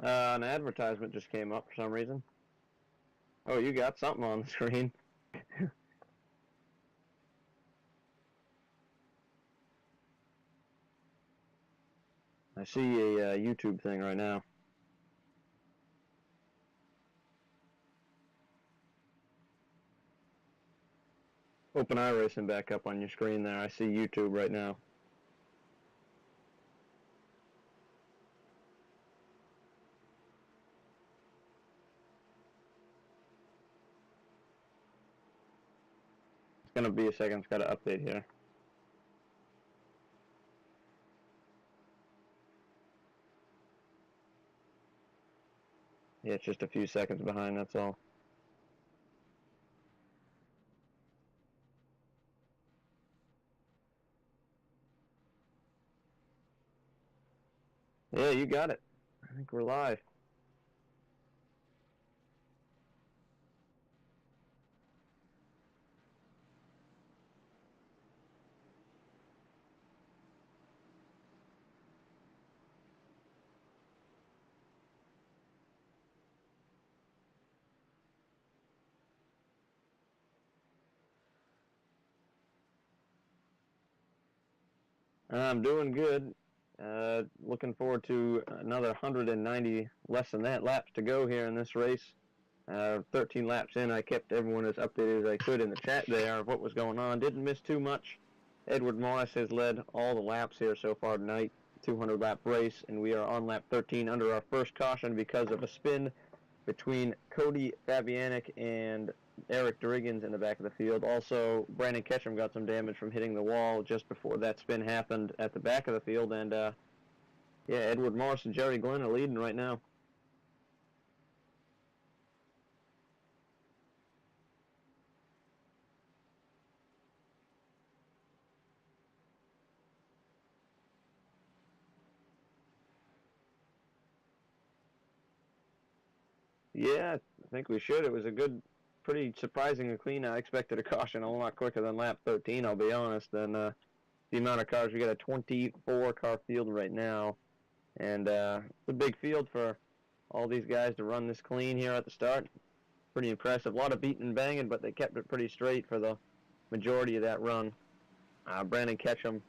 An advertisement just came up for some reason. Oh, you got something on the screen. I see a YouTube thing right now. Open iRacing back up on your screen there. I see YouTube right now. It's going to be a second. It's got to update here. Yeah, it's just a few seconds behind, that's all. Yeah, you got it. I think we're live. I'm doing good. Looking forward to another 190, less than that, laps to go here in this race. 13 laps in, I kept everyone as updated as I could in the chat there of what was going on. Didn't miss too much. Edward Morris has led all the laps here so far tonight, 200-lap race, and we are on lap 13 under our first caution because of a spin between Cody Fabianic and Eric Driggins in the back of the field. Also, Brandon Ketchum got some damage from hitting the wall just before that spin happened at the back of the field. And, yeah, Edward Morris and Jerry Glenn are leading right now. Yeah, I think we should. It was a good, pretty surprising and clean. I expected a caution a lot quicker than lap 13, I'll be honest. And the amount of cars, we got a 24-car field right now. And it's a big field for all these guys to run this clean here at the start. Pretty impressive. A lot of beating and banging, but they kept it pretty straight for the majority of that run. Brandon Ketchum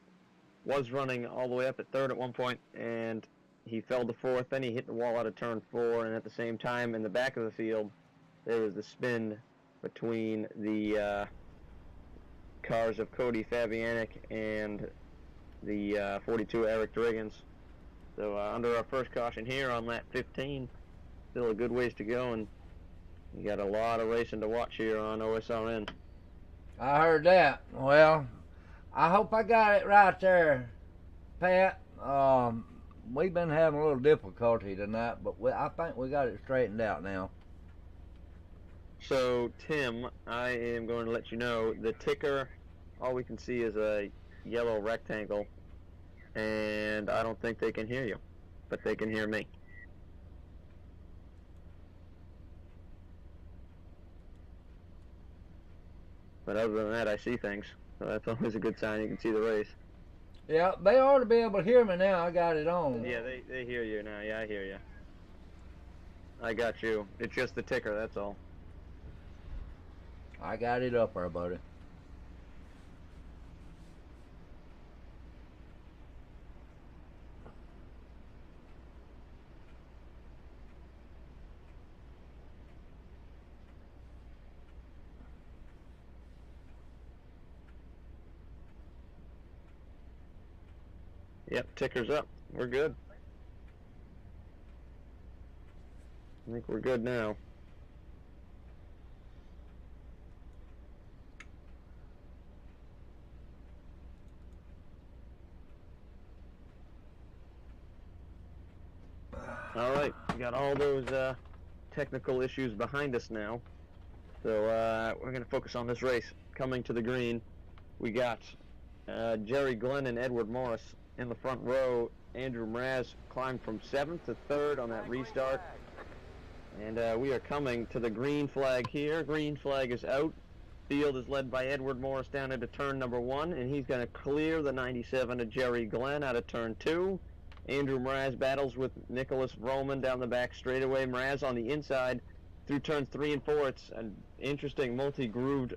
was running all the way up at third at one point, and he fell to fourth. Then he hit the wall out of turn 4, and at the same time, in the back of the field, there was the spin between the cars of Cody Fabianic and the 42 Eric Driggins. So under our first caution here on lap 15, still a good ways to go, and you got a lot of racing to watch here on OSRN. I heard that. Well, I hope I got it right there, Pat. We've been having a little difficulty tonight, but I think we got it straightened out now. So, Tim, I am going to let you know the ticker, all we can see is a yellow rectangle, and I don't think they can hear you, but they can hear me. But other than that, I see things, so that's always a good sign. You can see the race. Yeah, they ought to be able to hear me now. I got it on. Yeah, they hear you now. Yeah, I hear you. I got you. It's just the ticker, that's all. I got it up there, buddy. Yep, ticker's up. We're good. I think we're good now. All right, we got all those technical issues behind us now. So we're going to focus on this race. Coming to the green, we got Jerry Glenn and Edward Morris in the front row. Andrew Mraz climbed from 7th to 3rd on that restart. And we are coming to the green flag here. Green flag is out. Field is led by Edward Morris down into turn number 1, and he's going to clear the 97 of Jerry Glenn out of turn 2. Andrew Mraz battles with Nicholas Vroman down the back straightaway. Mraz on the inside through turns 3 and 4. It's an interesting multi-grooved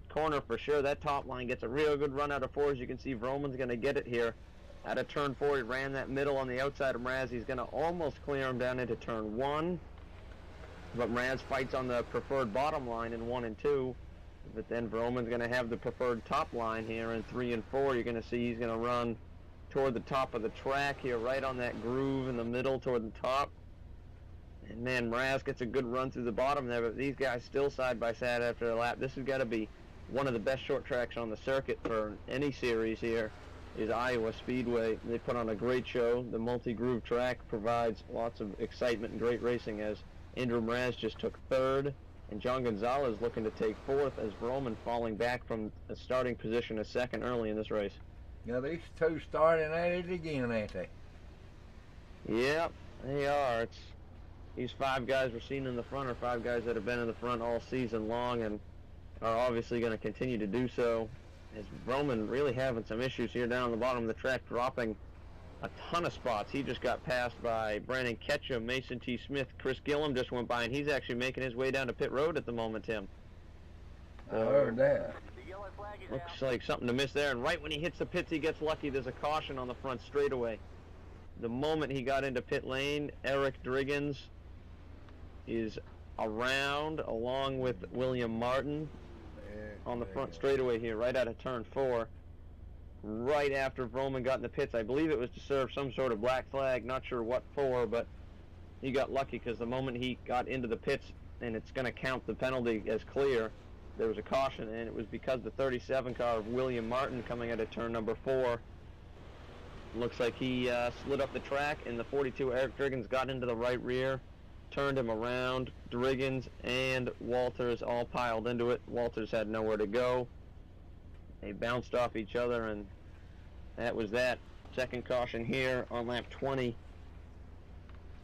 corner for sure. That top line gets a real good run out of 4. As you can see, Vroman's going to get it here. Out of turn 4, he ran that middle on the outside of Mraz. He's going to almost clear him down into turn 1. But Mraz fights on the preferred bottom line in 1 and 2. But then Vroman's going to have the preferred top line here in 3 and 4. You're going to see he's going to run toward the top of the track here, right on that groove in the middle toward the top. And man, Mraz gets a good run through the bottom there, but these guys still side by side after a lap. This has got to be one of the best short tracks on the circuit for any series here, is Iowa Speedway. They put on a great show. The multi-groove track provides lots of excitement and great racing, as Andrew Mraz just took 3rd, and John Gonzalez looking to take 4th, as Vroman falling back from a starting position as 2nd early in this race. Yeah, these two starting at it again, ain't they? Yeah, they are. These 5 guys we're seeing in the front are 5 guys that have been in the front all season long and are obviously going to continue to do so. As Vroman really having some issues here down on the bottom of the track, dropping a ton of spots. He just got passed by Brandon Ketchum, Mason T. Smith, Chris Gillum just went by, and he's actually making his way down to pit road at the moment, Tim. I heard that. Looks like something to miss there, and right when he hits the pits, he gets lucky. There's a caution on the front straightaway. The moment he got into pit lane, Eric Driggins is around, along with William Martin, on the front straightaway here, right out of turn 4. Right after Vroman got in the pits, I believe it was to serve some sort of black flag, not sure what for, but he got lucky because the moment he got into the pits, and it's going to count the penalty as clear, there was a caution, and it was because the 37 car of William Martin coming out of turn number 4. Looks like he slid up the track, and the 42 Eric Driggins got into the right rear, turned him around. Driggins and Walters all piled into it. Walters had nowhere to go. They bounced off each other, and that was that. Second caution here on lap 20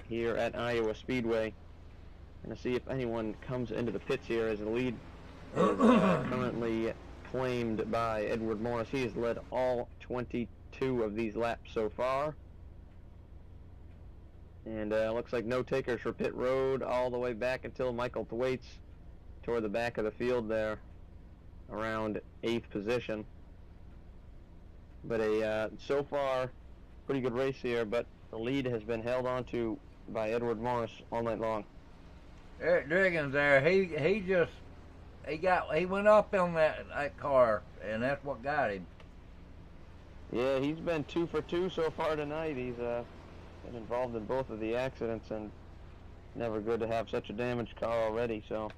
here at Iowa Speedway. Going to see if anyone comes into the pits here, as the lead is currently claimed by Edward Morris. He has led all 22 of these laps so far. And looks like no takers for pit road all the way back until Michael Thwaites toward the back of the field there, around 8th position. But so far, pretty good race here, but the lead has been held on to by Edward Morris all night long. Eric Driggins there, he went up on that car, and that's what got him. Yeah, he's been 2 for 2 so far tonight. He's been involved in both of the accidents, and never good to have such a damaged car already, so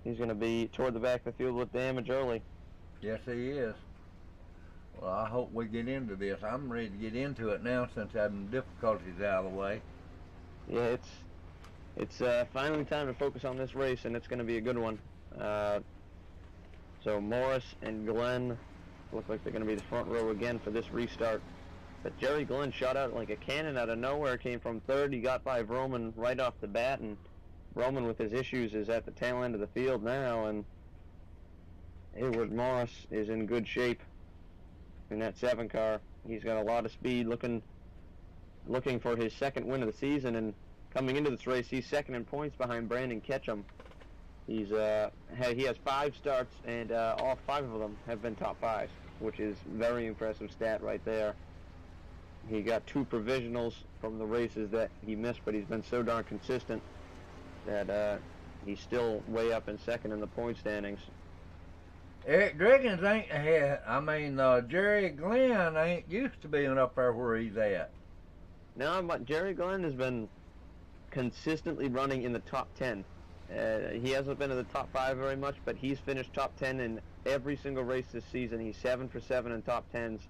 he's going to be toward the back of the field with damage early. Yes, he is. Well, I hope we get into this. I'm ready to get into it now since having difficulties out of the way. Yeah, it's finally time to focus on this race, and it's going to be a good one. So Morris and Glenn look like they're going to be the front row again for this restart. But Jerry Glenn shot out like a cannon out of nowhere, came from 3rd. He got by Vroman right off the bat, and Vroman with his issues is at the tail end of the field now, and Edward Morris is in good shape in that 7 car. He's got a lot of speed, looking for his 2nd win of the season, and coming into this race, he's 2nd in points behind Brandon Ketchum. He has 5 starts, and all 5 of them have been top 5s, which is very impressive stat right there. He got 2 provisionals from the races that he missed, but he's been so darn consistent that he's still way up in 2nd in the point standings. Eric Driggins Jerry Glenn ain't used to being up there where he's at. No, but Jerry Glenn has been consistently running in the top 10. He hasn't been in the top 5 very much, but he's finished top 10 in every single race this season. He's 7 for 7 in top 10s.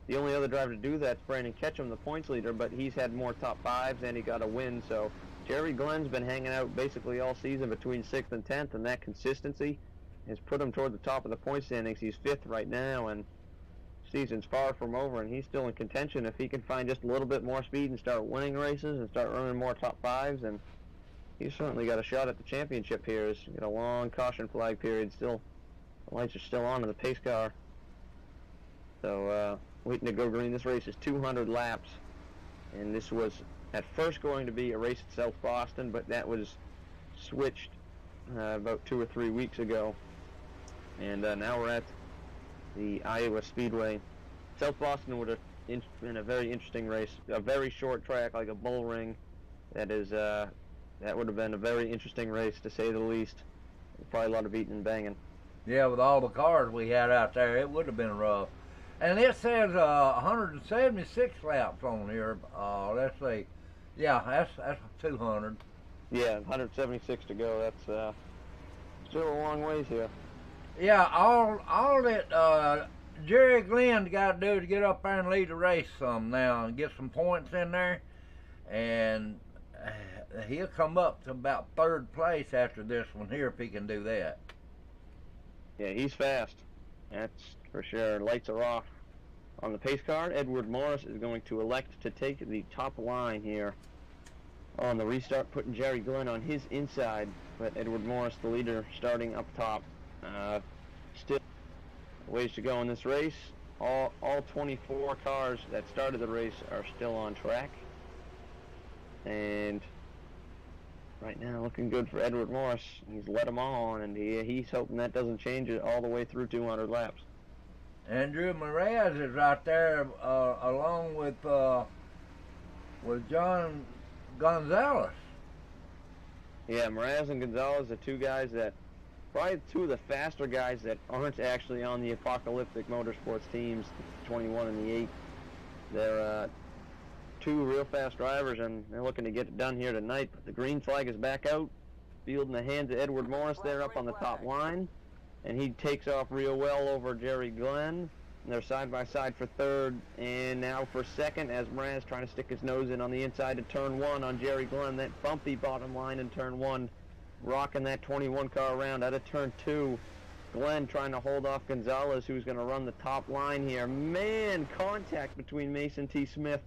The only other driver to do that is Brandon Ketchum, the points leader, but he's had more top 5s and he got a win. So Jerry Glenn's been hanging out basically all season between 6th and 10th, and that consistency has put him toward the top of the point standings. He's 5th right now, and season's far from over, and he's still in contention. If he can find just a little bit more speed and start winning races and start running more top 5s, and he's certainly got a shot at the championship here. He's got a long caution flag period still. The lights are still on in the pace car. So waiting to go green. This race is 200 laps. and this was at first going to be a race at South Boston, but that was switched about 2 or 3 weeks ago, and now we're at the Iowa Speedway. South Boston would have been a very interesting race, a very short track like a bull ring. That would have been a very interesting race to say the least. Probably a lot of beating and banging. Yeah, with all the cars we had out there, it would have been rough. And it says 176 laps on here. Let's see. Yeah, that's 200. Yeah, 176 to go. That's still a long ways here. Yeah, all that Jerry Glenn got to do to get up there and lead the race some now and get some points in there, and he'll come up to about third place after this one here if he can do that. Yeah, he's fast. That's for sure. Lights are off. On the pace car, Edward Morris is going to elect to take the top line here on the restart, putting Jerry Glenn on his inside, but Edward Morris, the leader, starting up top. Still ways to go in this race. All 24 cars that started the race are still on track, and right now looking good for Edward Morris. He's led them all on, and he's hoping that doesn't change it all the way through 200 laps. Andrew Mraz is right there along with John Gonzalez. Yeah, Mraz and Gonzalez are two guys that, probably two of the faster guys that aren't actually on the Apocalyptic Motorsports teams, 21 and the 8. They're two real fast drivers, and they're looking to get it done here tonight. But the green flag is back out, field in the hands of Edward Morris there up on the top line, and he takes off real well over Jerry Glenn. And they're side by side for third, and now for second as Mraz trying to stick his nose in on the inside of turn 1 on Jerry Glenn. That bumpy bottom line in turn 1, rocking that 21 car around out of turn 2. Glenn trying to hold off Gonzalez, who's going to run the top line here. Man, contact between Mason T. Smith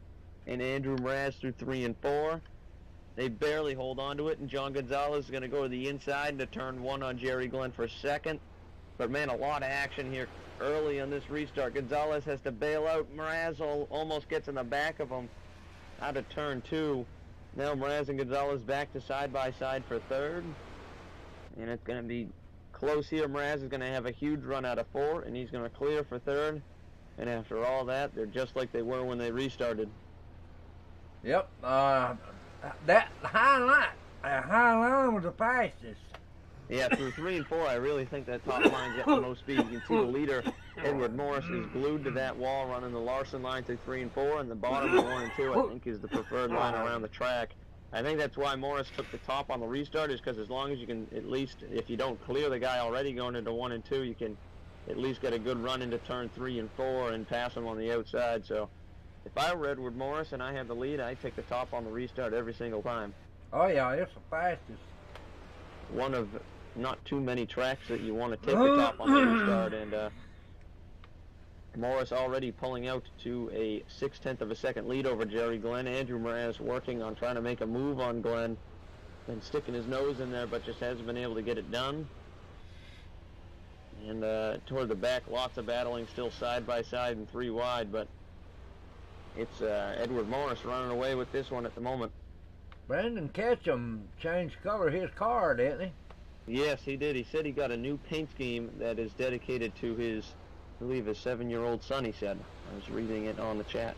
and Andrew Mraz through 3 and 4. They barely hold on to it, and John Gonzalez is going to go to the inside into turn 1 on Jerry Glenn for second. But man, a lot of action here early on this restart. Gonzalez has to bail out. Mraz almost gets in the back of him out of turn 2. Now Mraz and Gonzalez back to side by side for third, and it's going to be close here. Mraz is going to have a huge run out of 4, and he's going to clear for third. And after all that, they're just like they were when they restarted. Yep, that high line was the fastest. Yeah, through 3 and 4, I really think that top line's at the most speed. You can see the leader, Edward Morris, is glued to that wall running the Larson line through 3 and 4, and the bottom of 1 and 2, I think, is the preferred line around the track. I think that's why Morris took the top on the restart, is because as long as you can, at least, if you don't clear the guy already going into 1 and 2, you can at least get a good run into turn 3 and 4 and pass him on the outside. So if I were Edward Morris and I had the lead, I'd take the top on the restart every single time. Oh yeah, it's the fastest. One of not too many tracks that you want to take the top on the restart, and Morris already pulling out to a 0.6 of a second lead over Jerry Glenn. Andrew Mraz working on trying to make a move on Glenn and sticking his nose in there, but just hasn't been able to get it done. And toward the back, lots of battling still side by side and 3 wide, but it's Edward Morris running away with this one at the moment. Brandon Ketchum changed color his car, didn't he? Yes, he did. He said he got a new paint scheme that is dedicated to his, I believe, his 7-year-old son, he said. I was reading it on the chat.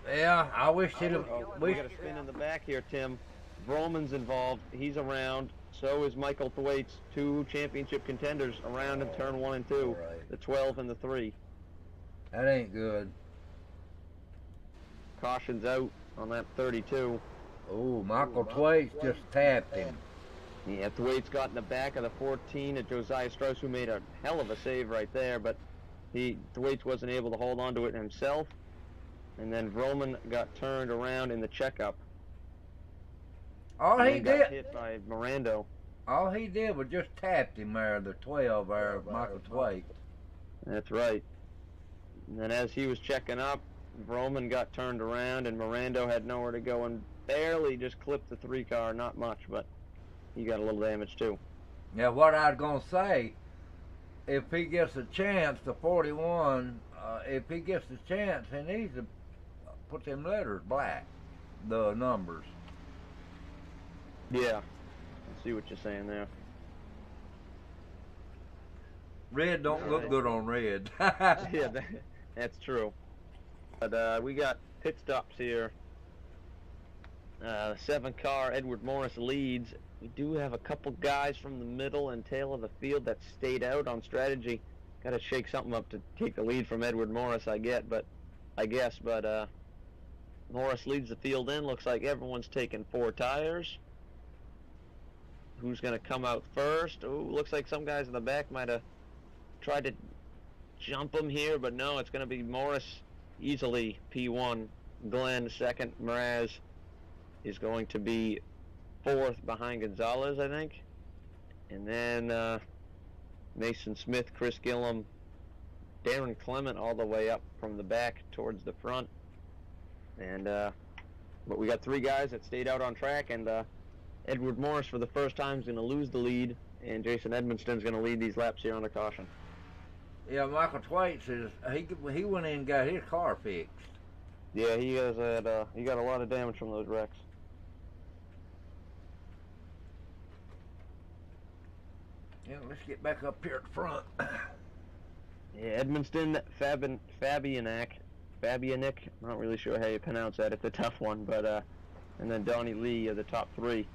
Yeah, I wish he'd have... We got a spin in the back here, Tim. Vroman's involved. He's around. So is Michael Thwaites, 2 championship contenders around in turn 1 and 2, right. The 12 and the 3. That ain't good. Caution's out on that 32. Oh, Michael Thwaites just tapped him. Yeah, Thwaites got in the back of the 14 at Josiah Strauss, who made a hell of a save right there, but Thwaites wasn't able to hold on to it himself. And then Vroman got turned around in the checkup. All he did, got hit by Mirando. All he did was just tapped him there, the 12 there, Michael Thwaites. That's right. And then as he was checking up, Vroman got turned around, and Mirando had nowhere to go and barely just clipped the 3 car, not much, but he got a little damage too. Yeah, what I was going to say, if he gets a chance, the 41, if he gets a chance, he needs to put them letters black, the numbers. Yeah, I see what you're saying there. Red don't look Alright. good on red. Yeah, that's true. But we got pit stops here. 7-car Edward Morris leads. We do have a couple guys from the middle and tail of the field that stayed out on strategy. Got to shake something up to take the lead from Edward Morris, I guess. But Morris leads the field in. Looks like everyone's taking 4 tires. Who's going to come out first? Oh, looks like some guys in the back might have tried to jump him here, but no, it's going to be Morris easily P1. Glenn second. Mraz is going to be 4th behind Gonzalez, I think. And then Mason Smith, Chris Gillum, Darren Clement all the way up from the back towards the front. And but we got 3 guys that stayed out on track, and Edward Morris for the first time is going to lose the lead, and Jason Edmonston's going to lead these laps here under caution. Yeah, Michael Twait says he went in and got his car fixed. Yeah, he got a lot of damage from those wrecks. Yeah, let's get back up here at the front. Yeah, Edmonston, Fabianek, I'm not really sure how you pronounce that. It's a tough one, but and then Donnie Lee are the top 3,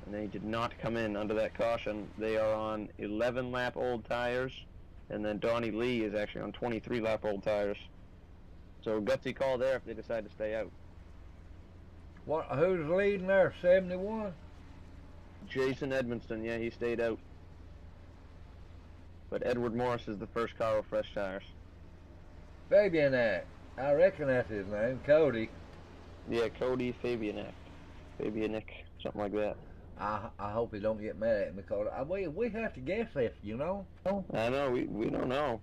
and they did not come in under that caution. They are on 11-lap old tires, and then Donnie Lee is actually on 23-lap old tires. So gutsy call there if they decide to stay out. Who's leading there? 71. Jason Edmonston, yeah, he stayed out. But Edward Morris is the first car with fresh tires. Fabianek. I reckon that's his name. Cody. Yeah, Cody Fabianek, something like that. I hope he don't get mad at me because we have to guess this, you know. I know, we don't know.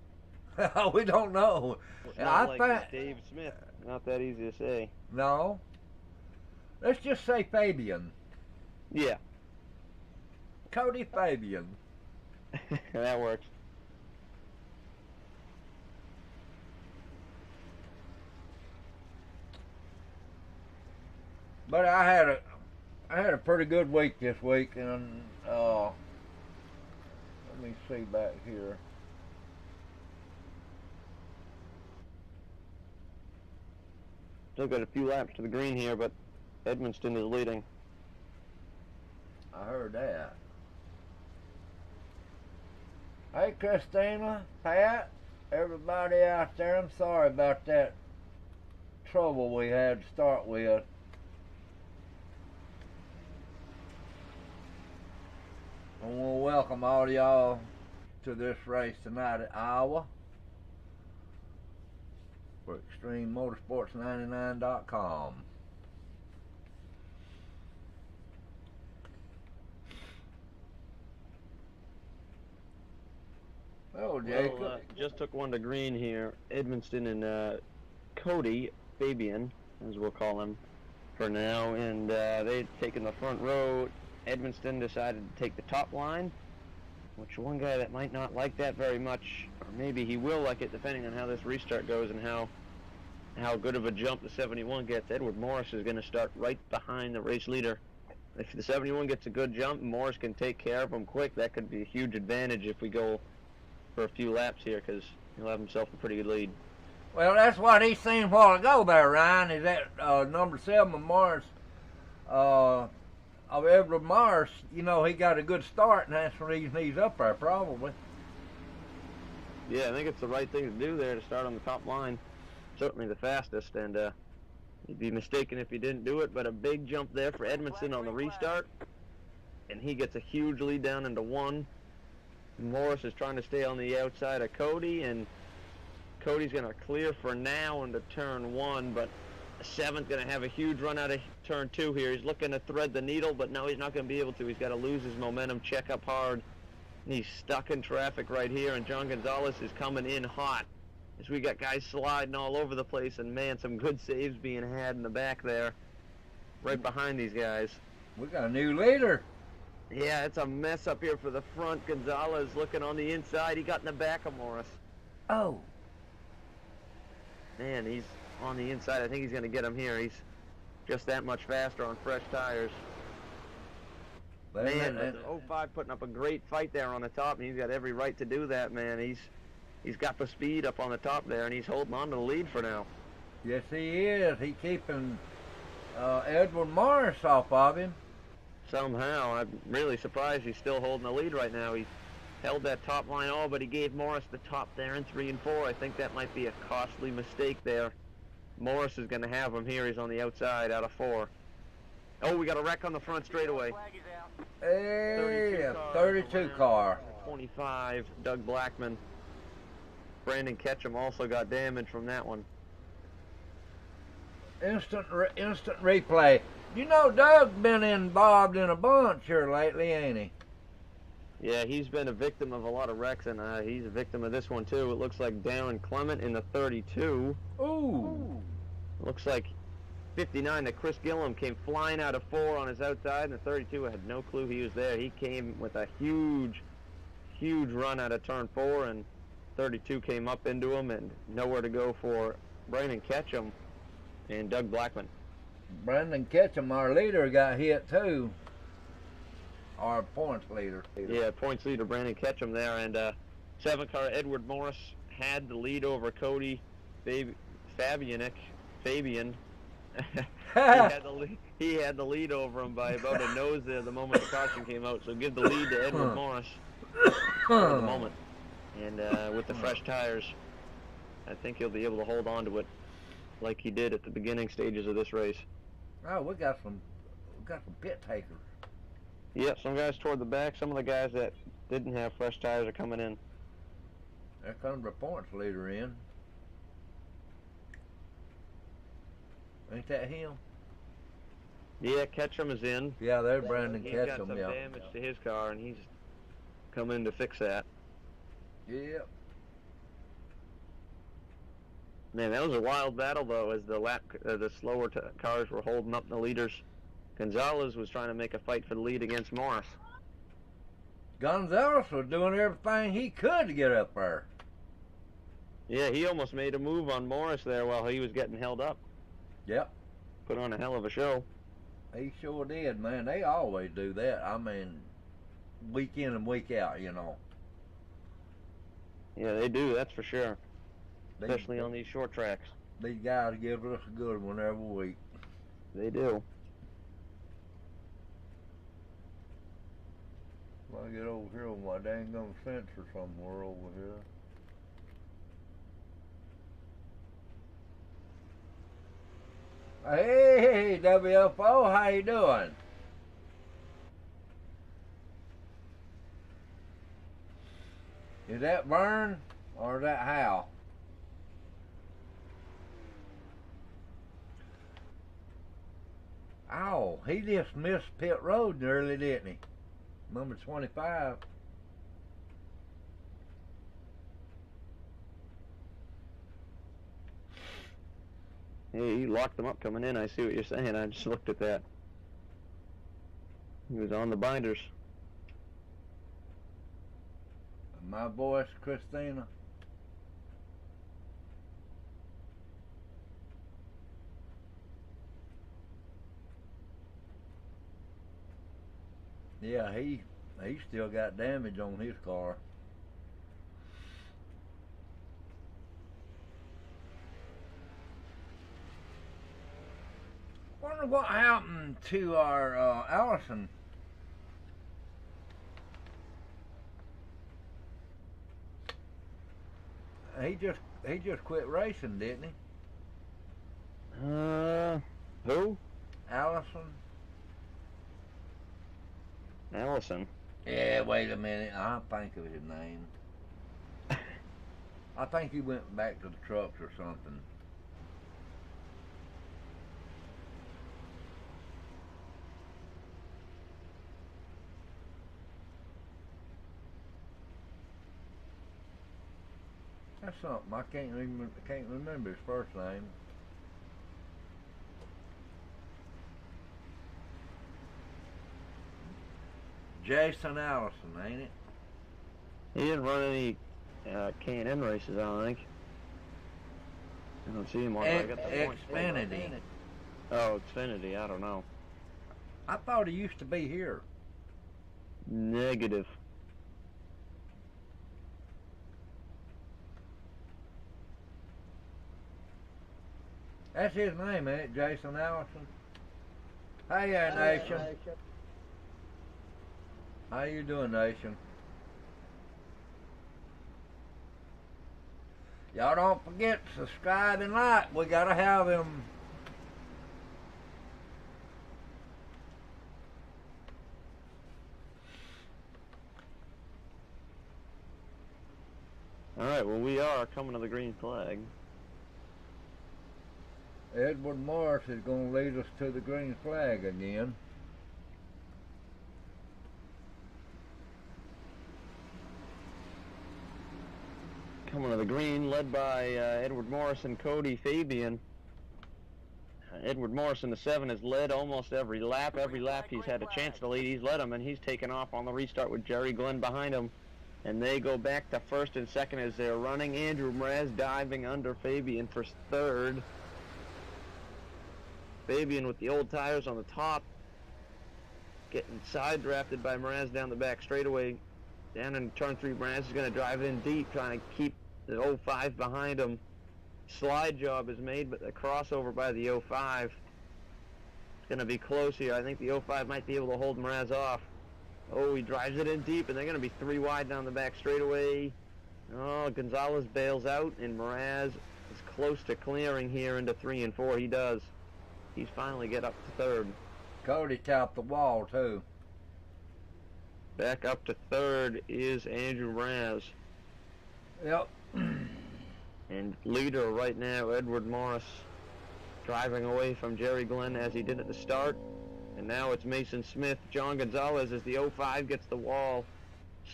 We don't know. It's not like Dave Smith. Not that easy to say. No. Let's just say Fabian. Yeah. Cody Fabian. That works. But I had a pretty good week this week, and let me see back here. Still got a few laps to the green here, but Edmonston is leading. I heard that. Hey, Christina, Pat, everybody out there, I'm sorry about that trouble we had to start with. I want to welcome all of y'all to this race tonight at Iowa for ExtremeMotorsports99.com. Oh, Jacob. Well, just took one to green here. Edmonston and Cody Fabian, as we'll call him for now, and they'd taken the front row. Edmonston decided to take the top line, which one guy that might not like that very much, or maybe he will like it depending on how this restart goes and how good of a jump the 71 gets. Edward Morris is going to start right behind the race leader. If the 71 gets a good jump, Morris can take care of him quick. That could be a huge advantage if we go for a few laps here, because he'll have himself a pretty good lead. Well, that's what he seen a while ago there, Ryan, is that number 7, Morris, of Edward Morris, you know, he got a good start, and that's the reason he's up there, probably. Yeah, I think it's the right thing to do there to start on the top line. Certainly the fastest, and you'd be mistaken if he didn't do it, but a big jump there for Edmonston on the restart, and he gets a huge lead down into 1. Morris is trying to stay on the outside of Cody, and Cody's going to clear for now into turn 1, but the 7's going to have a huge run out of turn 2 here. He's looking to thread the needle, but no, he's not going to be able to. He's got to lose his momentum, check up hard. He's stuck in traffic right here, and John Gonzalez is coming in hot as we got guys sliding all over the place, and man, some good saves being had in the back there, right behind these guys. We got a new leader. Yeah, it's a mess up here for the front. Gonzalez looking on the inside. He got in the back of Morris. Oh. Man, on the inside. I think he's going to get him here. He's just that much faster on fresh tires. Man, but the 05 putting up a great fight there on the top, and he's got every right to do that, man. He's got the speed up on the top there, and he's holding on to the lead for now. Yes, he is. He's keeping Edward Morris off of him. Somehow, I'm really surprised he's still holding the lead right now. He held that top line all, but he gave Morris the top there in 3 and 4. I think that might be a costly mistake there. Morris is going to have him here. He's on the outside out of 4. Oh, we got a wreck on the front straightaway. Hey, 32 car. 25, Doug Blackman. Brandon Ketchum also got damage from that one. Instant replay. You know, Doug been involved in a bunch here lately, ain't he? Yeah, he's been a victim of a lot of wrecks, and he's a victim of this one too. It looks like Darren Clement in the 32. Ooh. Looks like 59 that Chris Gillum came flying out of 4 on his outside, and the 32 had no clue he was there. He came with a huge run out of turn 4, and 32 came up into him, and nowhere to go for Brandon Ketchum and Doug Blackman. Brandon Ketchum, our leader, got hit too. Our points leader. Yeah, points leader Brandon Ketchum there, and 7-car Edward Morris had the lead over Cody Fabian. he had the lead over him by about a nose there the moment the caution came out. So give the lead to Edward Morris for the moment. And with the fresh tires, I think he'll be able to hold on to it like he did at the beginning stages of this race. Oh, we got some pit takers. Yeah, some guys toward the back. Some of the guys that didn't have fresh tires are coming in. There comes the points leader in. Ain't that him? Yeah, Ketchum is in. Yeah, there's Brandon He's Ketchum. got some Yeah. damage to his car, and he's coming in to fix that. Yeah. Man, that was a wild battle, though, as the slower cars were holding up the leaders. Gonzalez was trying to make a fight for the lead against Morris. Gonzalez was doing everything he could to get up there. Yeah, he almost made a move on Morris there while he was getting held up. Yep. Put on a hell of a show. He sure did, man. They always do that. I mean, week in and week out, you know. Yeah, they do, that's for sure. Especially on these short tracks. These guys give us a good one every week. They do. I get over here on my dang gum sensor somewhere over here. Hey, WFO, how you doing? Is that Vern or is that Hal? Oh, he just missed pit road nearly, didn't he? Number 25. Hey, he locked them up coming in. I see what you're saying. I just looked at that. He was on the binders. My voice, Christina. Yeah, he still got damage on his car. Wonder what happened to our Allison. He just quit racing, didn't he? Who? Allison. Allison. Yeah, wait a minute. I'll think of his name. I think he went back to the trucks or something. That's something. I can't remember his first name. Jason Allison, ain't it? He didn't run any K&N races, I don't think. I don't see him on. I got the points. Xfinity. Oh, Xfinity. I don't know. I thought he used to be here. Negative. That's his name, ain't it? Jason Allison. Hey there, Nation. How you doing, Nation? Y'all don't forget to subscribe and like. We gotta have him. All right. Well, we are coming to the green flag. Edward Morris is going to lead us to the green flag again. Coming to the green, led by Edward Morris and Cody Fabian. Edward Morris in the 7 has led almost every lap. Every lap he's had a chance to lead, he's led him, and he's taken off on the restart with Jerry Glenn behind him. And they go back to first and second as they're running. Andrew Mraz diving under Fabian for third. Fabian with the old tires on the top, getting side drafted by Mraz down the back straightaway. Down in turn 3, Mraz is going to drive in deep, trying to keep the 05 behind him. Slide job is made, but the crossover by the 05 is going to be close here. I think the 05 might be able to hold Mraz off. Oh, he drives it in deep, and they're going to be 3 wide down the back straightaway. Oh, Gonzalez bails out, and Mraz is close to clearing here into 3 and 4. He does. He's finally get up to third. Cody tapped the wall, too. Back up to third is Andrew Mraz. Yep. And leader right now, Edward Morris, driving away from Jerry Glenn as he did at the start. And now it's Mason Smith. John Gonzalez as the 05 gets the wall.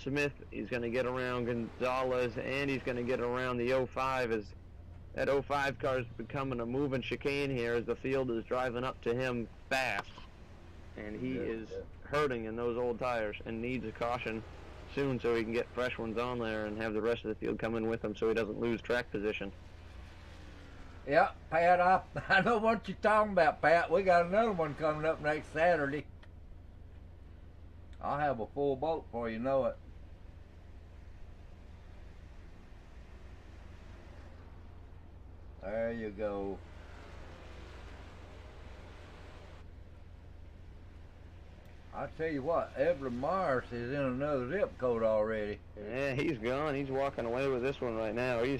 Smith is going to get around Gonzalez, and he's going to get around the 05 as that 05 car is becoming a moving chicane here as the field is driving up to him fast. And he is hurting in those old tires and needs a caution soon so he can get fresh ones on there and have the rest of the field come in with him so he doesn't lose track position. Yeah, Pat, I know what you're talking about, Pat. We got another one coming up next Saturday. I'll have a full boat before you know it. There you go. I tell you what, Edward Morris is in another zip code already. Yeah, he's gone. He's walking away with this one right now. He's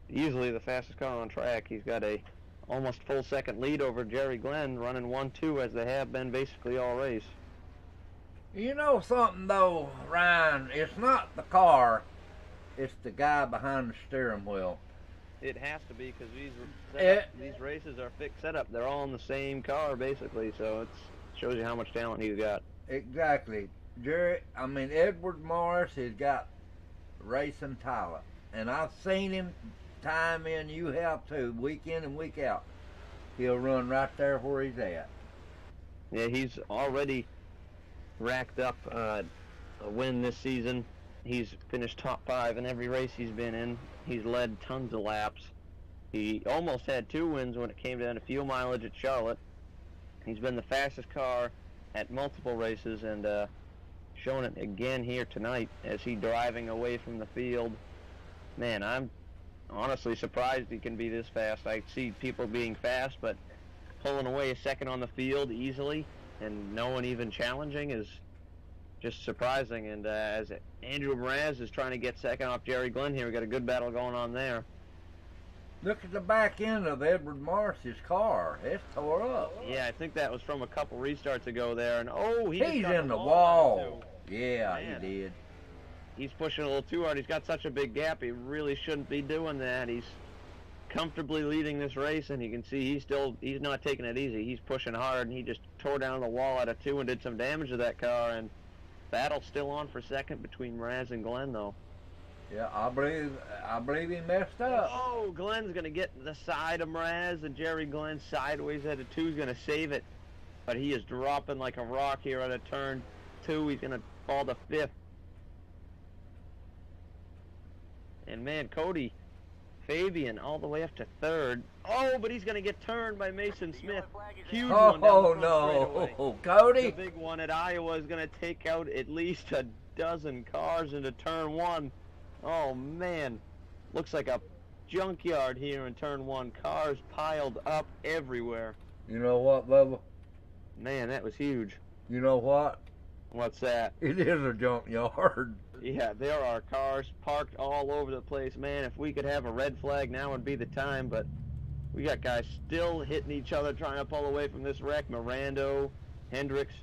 easily the fastest car on track. He's got a almost full second lead over Jerry Glenn, running 1-2 as they have been basically all race. You know something though, Ryan? It's not the car, it's the guy behind the steering wheel. It has to be because these races are fixed setup. They're all in the same car basically, so it shows you how much talent he's got. Exactly. Edward Morris has got racing talent, and I've seen him time in, you have too, week in and week out. He'll run right there where he's at. Yeah, he's already racked up a win this season. He's finished top 5 in every race he's been in. He's led tons of laps. He almost had 2 wins when it came down to fuel mileage at Charlotte. He's been the fastest car at multiple races and showing it again here tonight as he's driving away from the field. Man, I'm honestly surprised he can be this fast. I see people being fast, but pulling away a second on the field easily and no one even challenging is just surprising. And as Andrew Mraz is trying to get second off Jerry Glenn here, we got a good battle going on there. Look at the back end of Edward Morris's car. It's tore up. Yeah, I think that was from a couple restarts ago there. And he's in the wall. Yeah, man. He did. He's pushing a little too hard. He's got such a big gap. He really shouldn't be doing that. He's comfortably leading this race, and you can see he's not taking it easy. He's pushing hard, and he just tore down the wall out of 2 and did some damage to that car. And battle's still on for second between Mraz and Glenn, though. Yeah, I believe he messed up. Oh, Glenn's going to get the side of Mraz, and Jerry Glenn sideways at a 2 is going to save it. But he is dropping like a rock here at a turn 2. He's going to fall to 5th. And man, Cody Fabian all the way up to third. Oh, but he's going to get turned by Mason Smith. Huge Oh, one down the front straightaway. no. Cody? The big one at Iowa is going to take out at least a dozen cars into turn one. Oh, man. Looks like a junkyard here in turn one. Cars piled up everywhere. You know what, Bubba? Man, that was huge. You know what? What's that? It is a junkyard. Yeah, there are cars parked all over the place. Man, if we could have a red flag, now would be the time, but we got guys still hitting each other trying to pull away from this wreck. Mirando, Hendricks.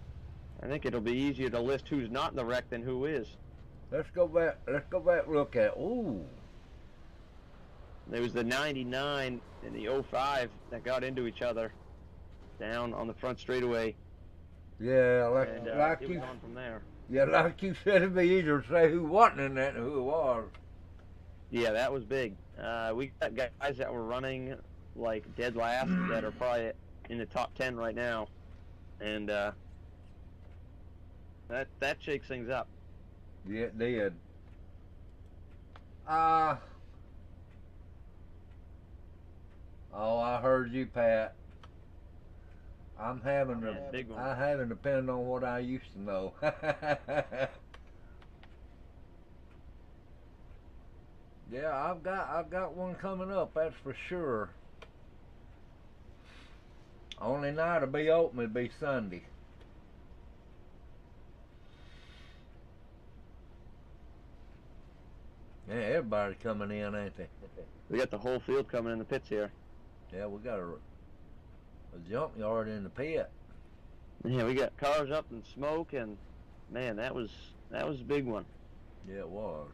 I think it'll be easier to list who's not in the wreck than who is. Let's go back look at it. Ooh. There was the 99 and the 05 that got into each other down on the front straightaway. Yeah, And like it you was on from there. Yeah, like you said, it'd be easier to say who wasn't in that than who it was. Yeah, that was big. We got guys that were running like dead last that are probably in the top 10 right now, and that shakes things up. Yeah, it did. Oh, I heard you, Pat. I'm having to depend on what I used to know. Yeah, I've got one coming up, that's for sure. Only night to be open would be Sunday. Yeah, everybody's coming in, ain't they? We got the whole field coming in the pits here. Yeah, we got a junkyard in the pit. Yeah, we got cars up in smoke, and man, that was a big one. Yeah, it was.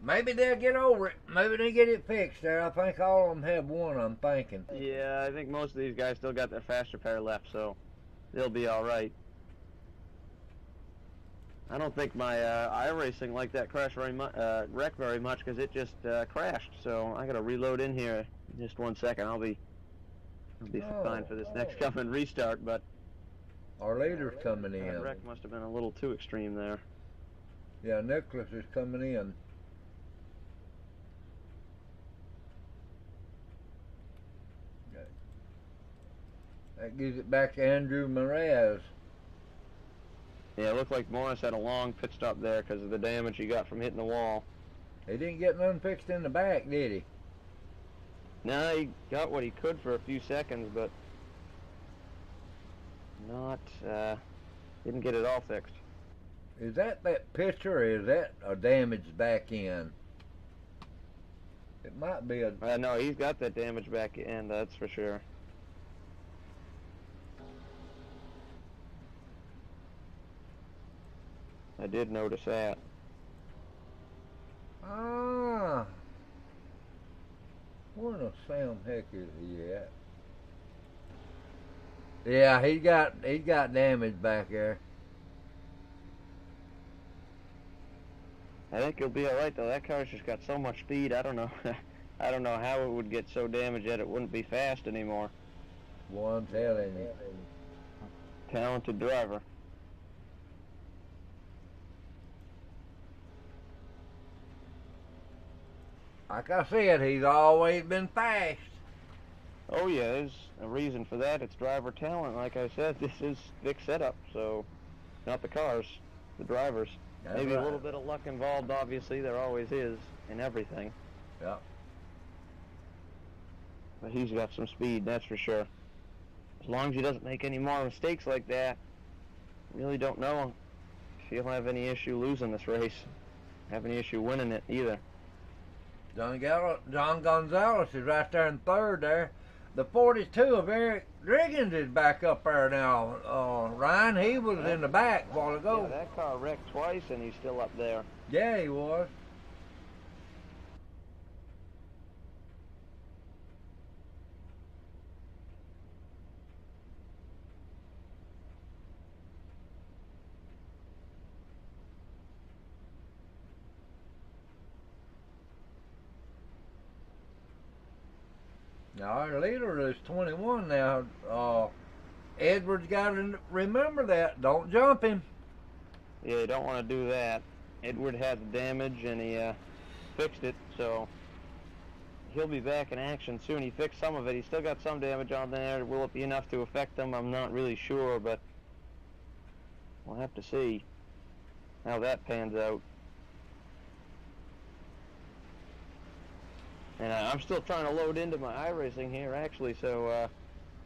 Maybe they'll get over it. Maybe they get it fixed there. I think all of them have one, I'm thinking. Yeah, I think most of these guys still got their fast repair left, so they'll be all right. I don't think my iRacing liked that wreck very much because it just crashed. So I got to reload in here. Just 1 second. I'll be fine for this next coming restart. But our leader's coming in. That wreck must have been a little too extreme there. Yeah, Nicholas is coming in. That gives it back to Andrew Mraz. Yeah, it looked like Morris had a long pit stop there because of the damage he got from hitting the wall. He didn't get none fixed in the back, did he? No, he got what he could for a few seconds, but didn't get it all fixed. Is that picture, or is that a damaged back end? It might be a... No, he's got that damaged back end, that's for sure. I did notice that. Ah. Where the Sam heck is he at? Yeah, he got damage back there. I think he'll be all right though. That car's just got so much speed. I don't know. I don't know how it would get so damaged that it wouldn't be fast anymore. Well, I'm telling you. Talented driver. Like I said, he's always been fast. Oh yeah, there's a reason for that. It's driver talent. Like I said, this is Vic's setup, so not the cars, the drivers. That's Maybe right. a little bit of luck involved, obviously. There always is in everything. Yeah. But he's got some speed, that's for sure. As long as he doesn't make any more mistakes like that, really don't know if he'll have any issue losing this race. Have any issue winning it either. John Gonzalez is right there in third there. The 42 of Eric Driggins is back up there now. Ryan, he was in the back a while ago. Yeah, that car wrecked twice and he's still up there. Yeah, he was. Now our leader is 21 now. Edwards got to remember that. Don't jump him. Yeah, you don't want to do that. Edward had the damage and fixed it, so he'll be back in action soon. He fixed some of it. He's still got some damage on there. Will it be enough to affect him? I'm not really sure, but we'll have to see how that pans out. And I'm still trying to load into my iRacing here, actually, so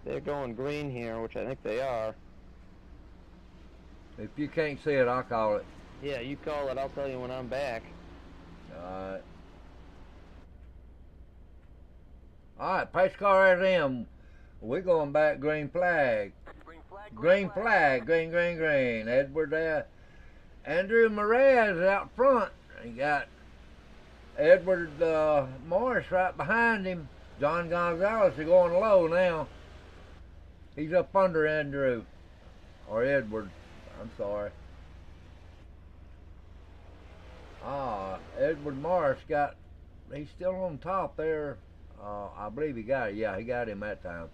they're going green here, which I think they are. If you can't see it, I'll call it. Yeah, you call it. I'll tell you when I'm back. Alright. Alright, pace car SM. We're going back green flag. Green flag. Green, green, green. Edward there. Andrew Mraz out front. He got Edward Morris right behind him. John Gonzalez is going low now. He's up under Andrew. Or Edward. I'm sorry. Edward Morris he's still on top there. I believe he got it. Yeah, he got him that time.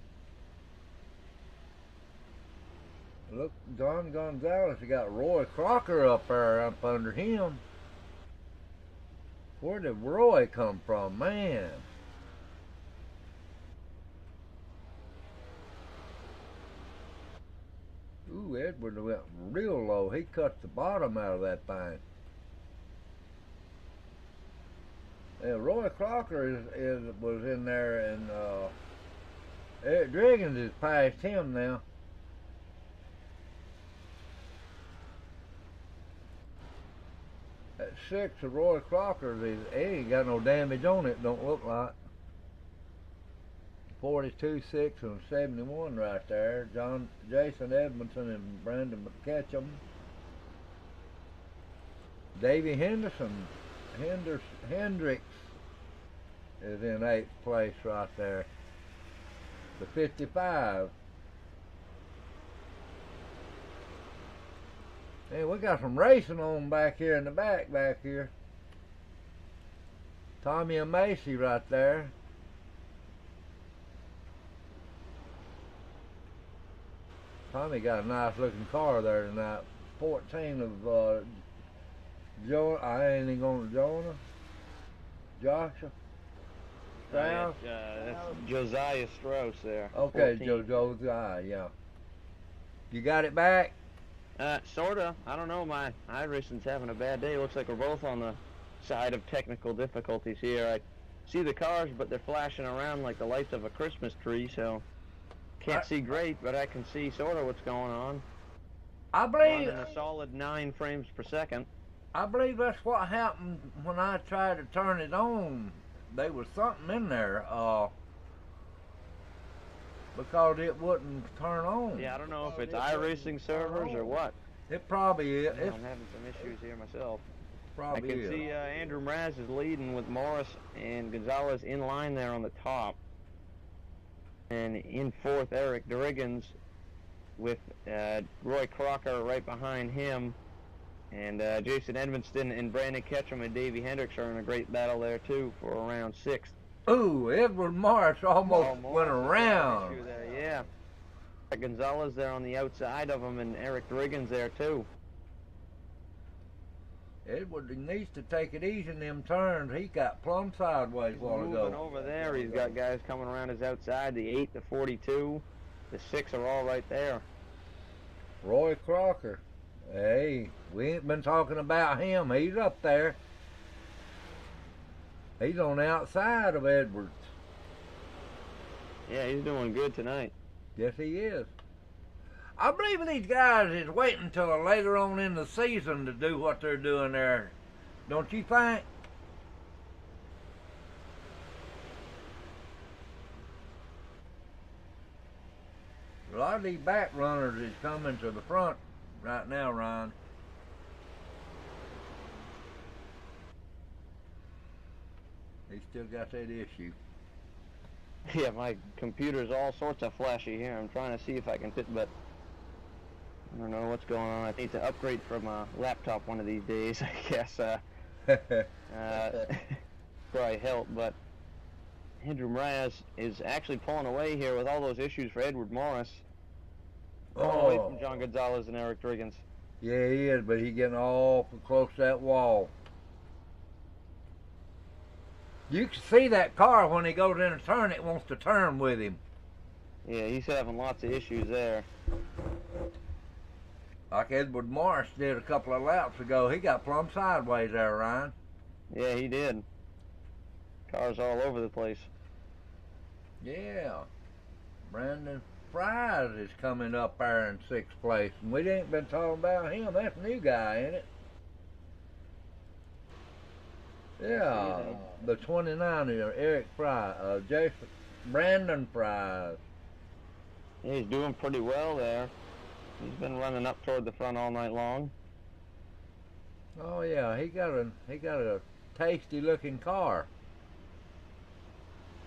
Look, John Gonzalez, he got Roy Crocker up there up under him. Where did Roy come from, man? Ooh, Edward went real low. He cut the bottom out of that thing. Yeah, Roy Crocker was in there, and Eric Driggins is past him now. That 6 of Roy Crocker's he ain't got no damage on it, don't look like. 42, 6, and 71 right there. Jason Edmondson and Brandon McKetchum. Davey Hendricks is in 8th place right there. The 55. Hey, we got some racing on back here in the back here. Tommy and Macy right there. Tommy got a nice looking car there tonight. 14 of I ain't even going to Jonah. Joshua. Strauss. That's Josiah Strauss there. Okay, Josiah, yeah. You got it back? Sorta. I don't know. My iRacing's having a bad day. Looks like we're both on the side of technical difficulties here. I see the cars, but they're flashing around like the lights of a Christmas tree, so can't see great, but I can see sort of what's going on. I believe running a solid 9 frames per second. I believe that's what happened when I tried to turn it on. There was something in there, because it wouldn't turn on. Yeah, I don't know if it's iRacing servers or what. It probably is. I'm having some issues here myself. Probably I can see Andrew Mraz is leading with Morris and Gonzalez in line there on the top. And in 4th, Eric Driggins with Roy Crocker right behind him. And Jason Edmonston and Brandon Ketchum and Davey Hendricks are in a great battle there too for around 6th. Ooh, Edward Morris almost went around. There, yeah. Gonzalez there on the outside of him and Eric Driggins there too. Edward needs to take it easy in them turns. He got plumb sideways a while ago. Moving over there, he's got guys coming around his outside. The 8, the 42, the 6 are all right there. Roy Crocker. Hey, we ain't been talking about him. He's up there. He's on the outside of Edwards. Yeah, he's doing good tonight. Yes, he is. I believe these guys is waiting until later on in the season to do what they're doing there. Don't you think? A lot of these back runners is coming to the front right now, Ron. He still got that issue. Yeah, my computer's all sorts of flashy here. I'm trying to see if I can fit, but I don't know what's going on. I need to upgrade from a laptop one of these days, I guess. Probably help, but Andrew Mraz is actually pulling away here with all those issues for Edward Morris. Away from John Gonzalez and Eric Driggins. Yeah, he is, but he's getting awful close to that wall. You can see that car when he goes in a turn, it wants to turn with him. Yeah, he's having lots of issues there. Like Edward Morris did a couple of laps ago. He got plumb sideways there, Ryan. Yeah, he did. Cars all over the place. Yeah. Brandon Fries is coming up there in 6th place. And we ain't been talking about him. That's a new guy, ain't it? Yeah. The 29er, Eric Fry. Brandon Fries. Yeah, he's doing pretty well there. He's been running up toward the front all night long. Oh yeah, he got a tasty looking car.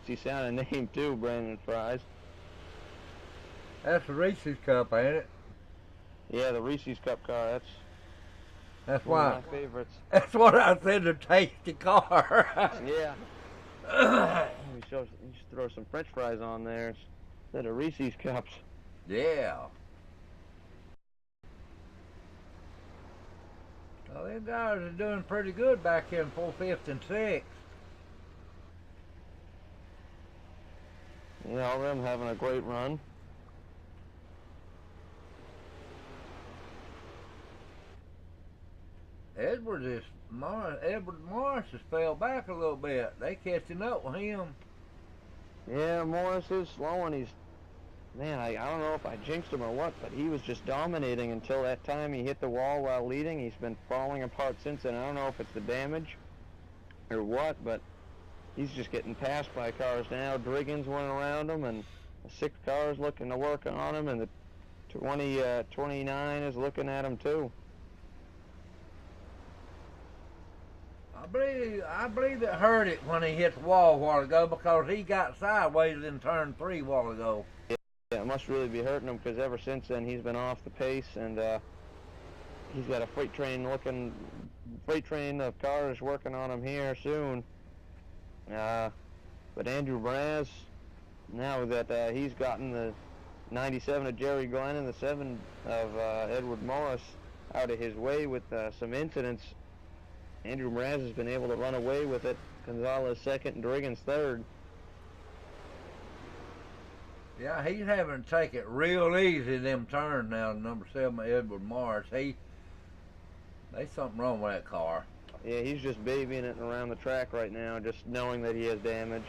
He sounded a name too, Brandon Fries. That's the Reese's Cup, ain't it? Yeah, the Reese's Cup car. That's one why. of my favorites. That's what I said. A tasty car. Yeah. You should throw some French fries on there instead of Reese's Cups. Yeah. Well, them guys are doing pretty good back here in 4th, 5th, and 6th. Yeah, all of them having a great run. Edward Morris has fell back a little bit. They catching up with him. Yeah, Morris is slow, and man, I don't know if I jinxed him or what, but he was just dominating until that time he hit the wall while leading. He's been falling apart since then. I don't know if it's the damage or what, but he's just getting passed by cars now. Driggins went around him, and the 6 car is looking to work on him, and the 29 is looking at him too. I believe it hurt it when he hit the wall a while ago because he got sideways in turn 3 a while ago. Yeah, it must really be hurting him because ever since then he's been off the pace, and he's got a freight train of cars working on him here soon. But Andrew Braz, now that he's gotten the 97 of Jerry Glenn and the 7 of Edward Morris out of his way with some incidents, Andrew Braz has been able to run away with it. Gonzalez 2nd and Driggins 3rd. Yeah, he's having to take it real easy them turns now. Number 7, Edward Morris. There's something wrong with that car. Yeah, he's just babying it around the track right now, just knowing that he has damage,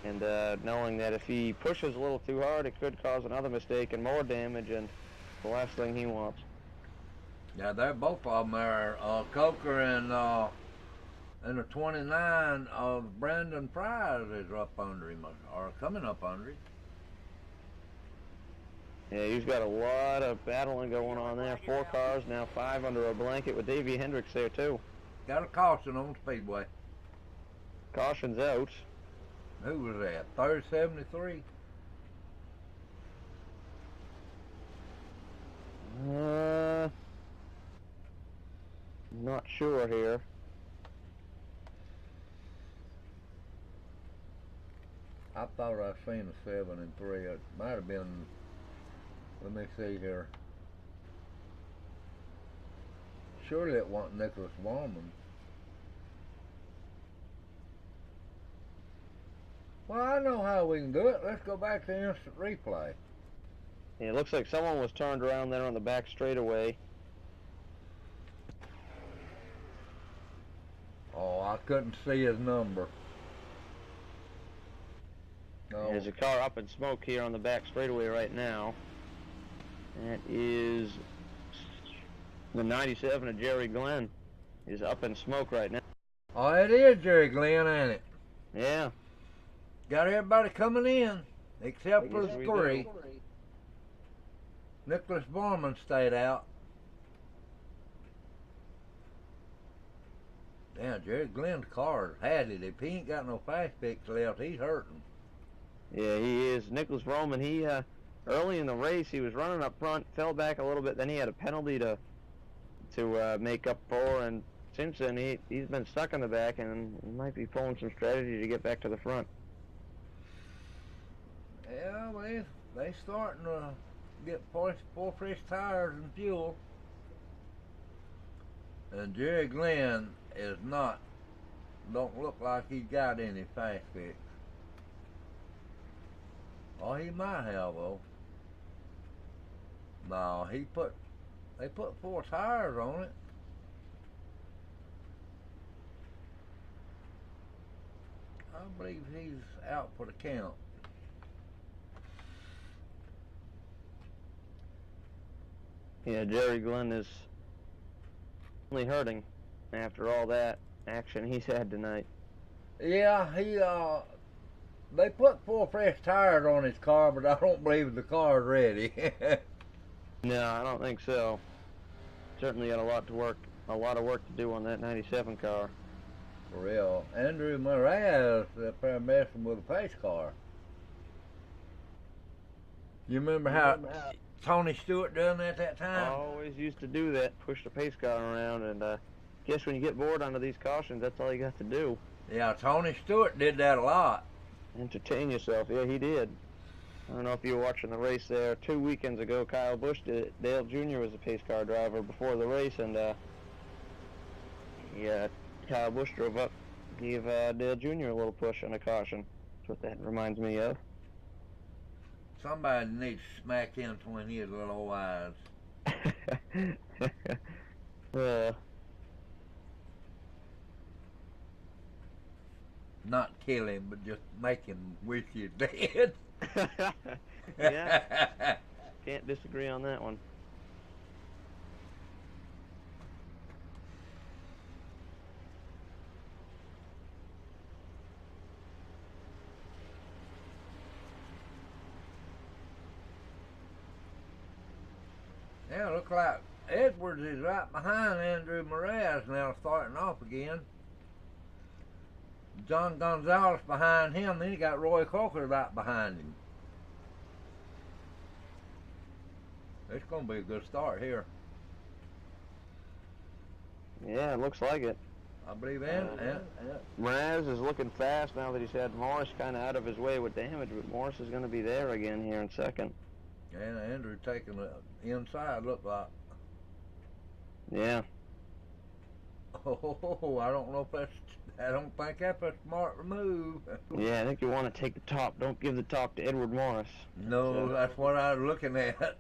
and knowing that if he pushes a little too hard, it could cause another mistake and more damage, and the last thing he wants. Yeah, they're both of them there. Coker and the 29 of Brandon Fries is up under him, or coming up under him. Yeah, he's got a lot of battling going on there. 4 cars, now 5 under a blanket with Davey Hendricks there too. Got a caution on the speedway. Caution's out. Who was that? 3073? Not sure here. I thought I seen a 7 and 3. It might have been. Let me see here. Surely it wasn't Nicholas Warman. Well, I know how we can do it. Let's go back to instant replay. Yeah, it looks like someone was turned around there on the back straightaway. Oh, I couldn't see his number. No. There's a car up in smoke here on the back straightaway right now. That is the 97 of Jerry Glenn is up in smoke right now. Oh, it is Jerry Glenn, ain't it? Yeah. Got everybody coming in, except for the 3. Nicholas Borman stayed out. Yeah, Jerry Glenn's car had it. If he ain't got no fast fix left, he's hurting. Yeah, he is. Nicholas Roman, he early in the race he was running up front, fell back a little bit, then he had a penalty to make up for, and since then he's been stuck in the back, and he might be pulling some strategy to get back to the front. Yeah, well, they starting to get 4 fresh tires and fuel. And Jerry Glenn is not don't look like he's got any fast fix. Oh, he might have though. No, they put 4 tires on it. I believe he's out for the count. Yeah, Jerry Glenn is only hurting after all that action he's had tonight. Yeah, they put 4 fresh tires on his car, but I don't believe the car's ready. No, I don't think so. Certainly got a lot of work to do on that 97 car. For real. Andrew Mraz up there messing with a pace car. You remember how Tony Stewart done that time? Always used to do that, push the pace car around, and guess when you get bored under these cautions, that's all you got to do. Yeah, Tony Stewart did that a lot. Entertain yourself. Yeah, he did. I don't know if you were watching the race there 2 weekends ago. Kyle Busch did it. Dale Jr. was a pace car driver before the race, and Kyle Busch drove up, gave Dale Jr. a little push on a caution. That's what that reminds me of. Somebody needs to smack him between his little eyes. Not kill him, but just make him wish he's dead. Yeah, can't disagree on that one. Yeah, look like Edwards is right behind Andrew Mraz now, starting off again. John Gonzalez behind him, then you got Roy Coker right behind him. It's going to be a good start here. Yeah, it looks like it. I believe Mraz is looking fast now that he's had Morris kind of out of his way with damage, but Morris is going to be there again here in second. And Andrew taking the inside, look like. Yeah. Oh, I don't think that's a smart move. Yeah, I think you want to take the top. Don't give the top to Edward Morris. No, that's what I was looking at.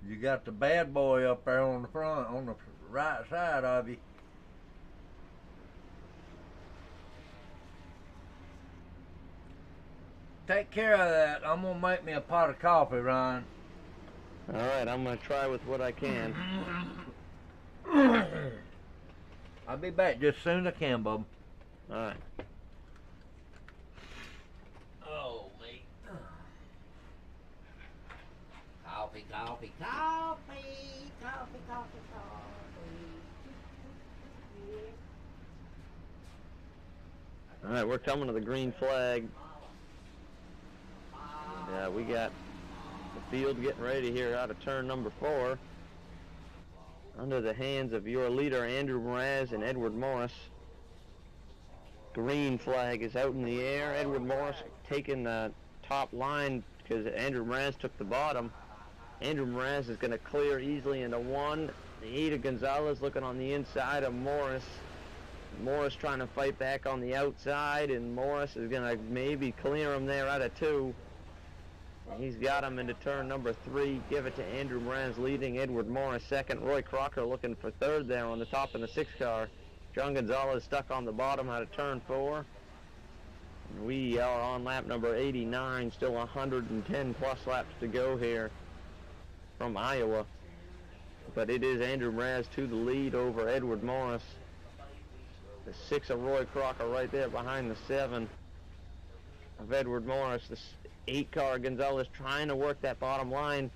You got the bad boy up there on the front, on the right side of you. Take care of that. I'm going to make me a pot of coffee, Ryan. All right, I'm going to try with what I can. I'll be back just as soon as I can, bub. All right. Oh, mate. Coffee, coffee, coffee, coffee, coffee, coffee. All right, we're coming to the green flag. We got the field getting ready here out of turn number 4. Under the hands of your leader, Andrew Mraz and Edward Morris. Green flag is out in the air. Edward Morris taking the top line because Andrew Mraz took the bottom. Andrew Mraz is going to clear easily into 1. Ada Gonzalez looking on the inside of Morris. Morris trying to fight back on the outside, and Morris is going to maybe clear him there out of 2. He's got him into turn number 3. Give it to Andrew Mraz leading, Edward Morris second. Roy Crocker looking for third there on the top of the 6 car. John Gonzalez stuck on the bottom out of turn 4. And we are on lap number 89, still 110 plus laps to go here from Iowa. But it is Andrew Mraz to the lead over Edward Morris. The 6 of Roy Crocker right there behind the 7 of Edward Morris. The 8 car Gonzalez trying to work that bottom line,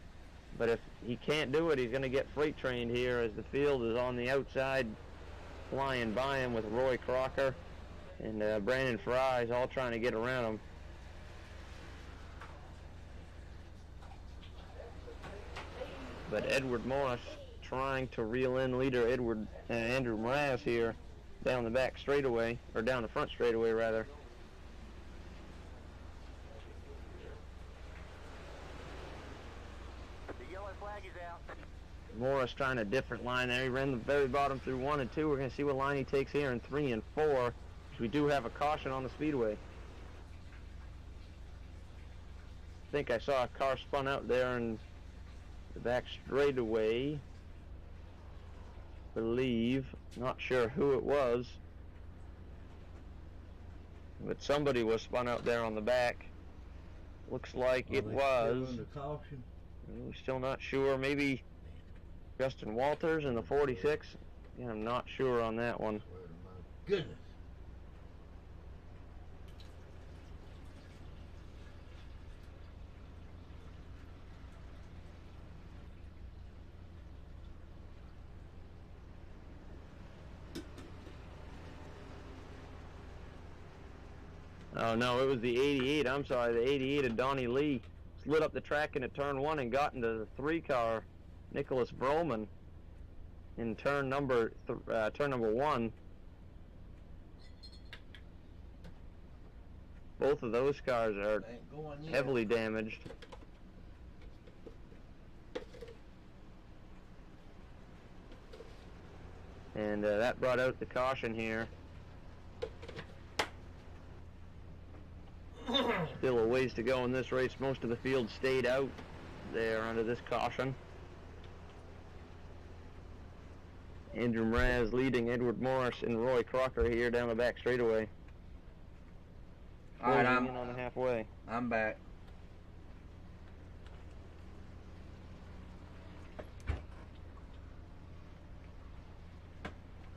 but if he can't do it, he's going to get freight trained here as the field is on the outside flying by him with Roy Crocker and Brandon Fries all trying to get around him. But Edward Morris trying to reel in leader Andrew Mraz here down the back straightaway, or down the front straightaway rather. Morris trying a different line there. He ran the very bottom through 1 and 2. We're going to see what line he takes here in 3 and 4. we do have a caution on the speedway. I think I saw a car spun out there in the back straightaway. Believe, not sure who it was, but somebody was spun out there on the back. Looks like it was. Still under caution? We're still not sure. Maybe Justin Walters in the 46. Yeah, I'm not sure on that one. Goodness. Oh no, it was the 88. I'm sorry, the 88 of Donnie Lee slid up the track into turn 1 and got into the 3-car Nicholas Broman in turn number 1. Both of those cars are heavily damaged. And that brought out the caution here. Still a ways to go in this race. Most of the field stayed out there under this caution. Andrew Mraz leading Edward Morris and Roy Crocker here down the back straightaway. All right, I'm in on the halfway. I'm back.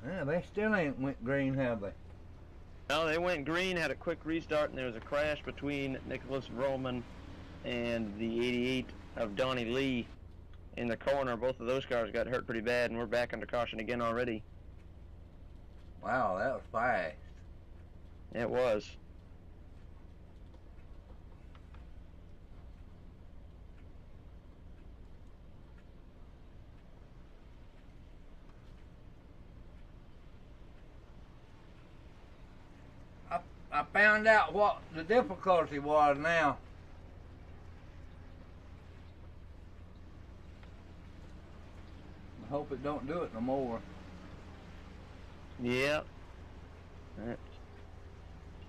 Yeah, they still ain't went green, have they? No, they went green, had a quick restart, and there was a crash between Nicholas Vroman and the 88 of Donnie Lee in the corner. Both of those cars got hurt pretty bad, and we're back under caution again already. Wow, that was fast. It was. I found out what the difficulty was now. I hope it don't do it no more. Yep.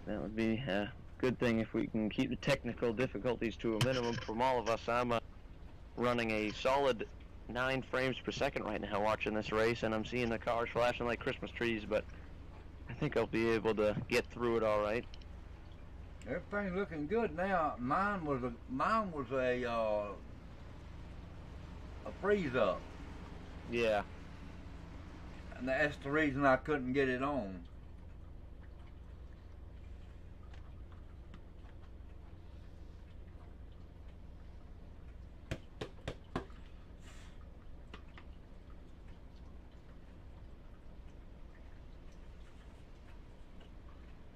That would be a good thing if we can keep the technical difficulties to a minimum from all of us. I'm running a solid 9 frames per second right now watching this race, and I'm seeing the cars flashing like Christmas trees, but I think I'll be able to get through it all right. Everything's looking good now. Mine was a freeze up. Yeah. And that's the reason I couldn't get it on.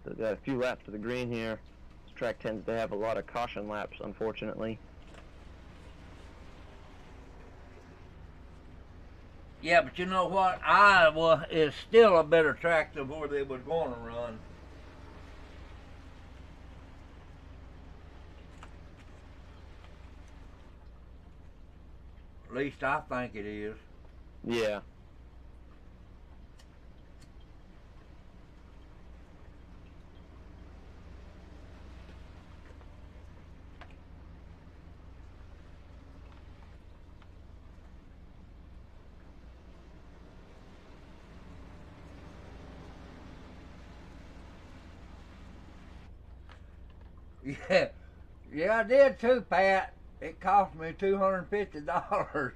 So got a few laps to the green here. This track tends to have a lot of caution laps, unfortunately. Yeah, but you know what? Iowa is still a better track than where they was going to run. At least I think it is. Yeah. Yeah, I did too, Pat. It cost me $250.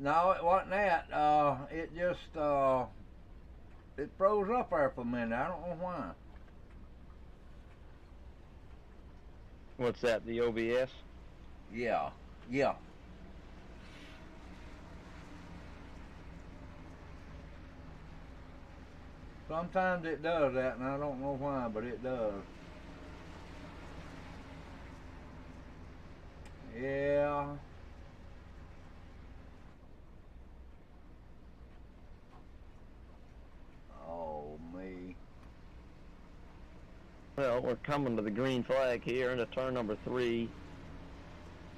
No, it wasn't that. It just it froze up there for a minute. I don't know why. What's that? The OBS? Yeah. Sometimes it does that, and I don't know why, but it does. Yeah. Oh, me. Well, we're coming to the green flag here into turn number 3.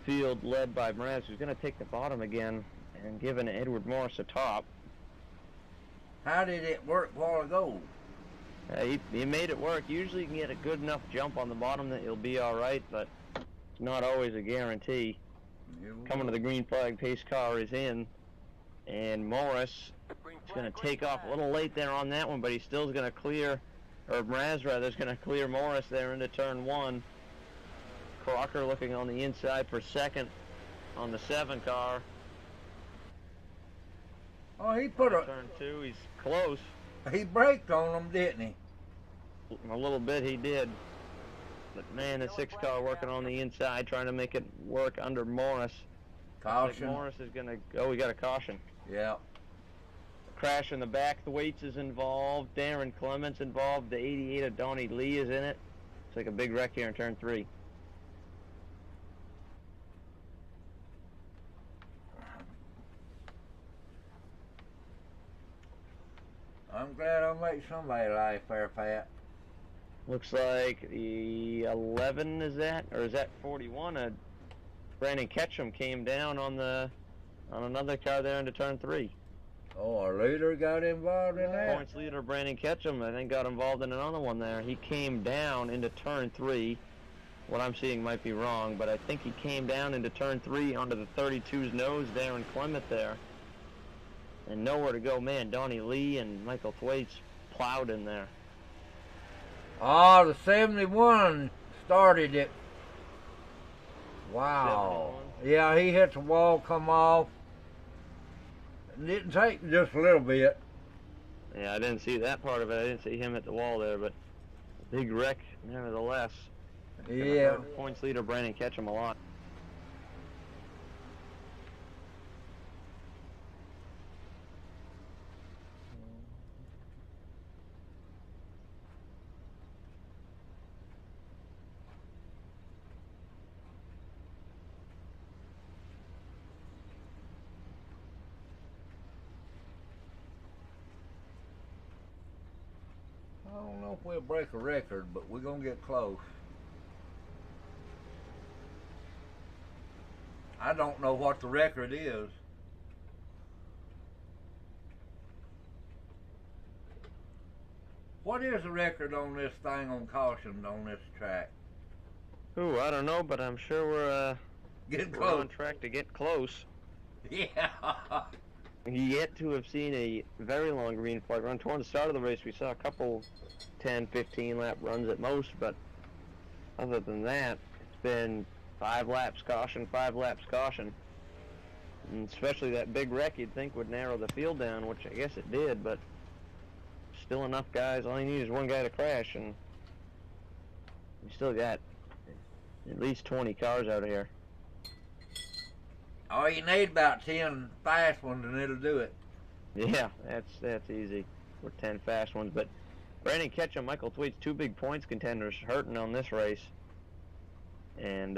Field led by Mraz, who's going to take the bottom again and giving Edward Morris a top. How did it work a while ago? He made it work. Usually you can get a good enough jump on the bottom that you'll be all right, but it's not always a guarantee. Coming to the green flag, pace car is in, and Morris is going to take off a little late there on that one, but he still is going to clear, or Mraz rather is going to clear Morris there into turn 1. Crocker looking on the inside for second on the 7 car. Oh, he put a turn 2. He's close. He braked on him, didn't he? A little bit he did. But man, the 6 car working on the inside, trying to make it work under Morris. Caution. Like Morris is gonna. Oh, we got a caution. Yeah. Crash in the back. The Waits is involved. Darren Clements involved. The 88 of Donnie Lee is in it. It's like a big wreck here in turn 3. I'm glad I made somebody laugh there, Pat. Looks like the 11 is that, or is that 41? Brandon Ketchum came down on another car there into turn 3. Oh, our leader got involved in that? Points leader Brandon Ketchum, I think, got involved in another one there. He came down into turn 3. What I'm seeing might be wrong, but I think he came down into turn 3 onto the 32's nose, Darren Clement there. And nowhere to go, man. Donnie Lee and Michael Thwaites plowed in there. Oh, the 71 started it. Wow. 71. Yeah, he hit the wall, come off. It didn't take just a little bit. Yeah, I didn't see that part of it. I didn't see him at the wall there, but big wreck nevertheless. Yeah. Points leader Brandon Ketchum a lot. I don't know if we'll break a record, but we're going to get close. I don't know what the record is. What is the record on this thing on caution on this track? Ooh, I don't know, but I'm sure we're Getting we're close. on track to get close. Yeah. Yet to have seen a very long green flag run. Toward the start of the race, we saw a couple 10, 15 lap runs at most, but other than that, it's been 5 laps caution, 5 laps caution. And especially that big wreck you'd think would narrow the field down, which I guess it did, but still enough guys. All you need is one guy to crash, and you still got at least 20 cars out of here. Oh, you need about 10 fast ones and it'll do it. Yeah, that's easy with 10 fast ones. But Brandon Ketchum, Michael Thwaites, 2 big points contenders hurting on this race. And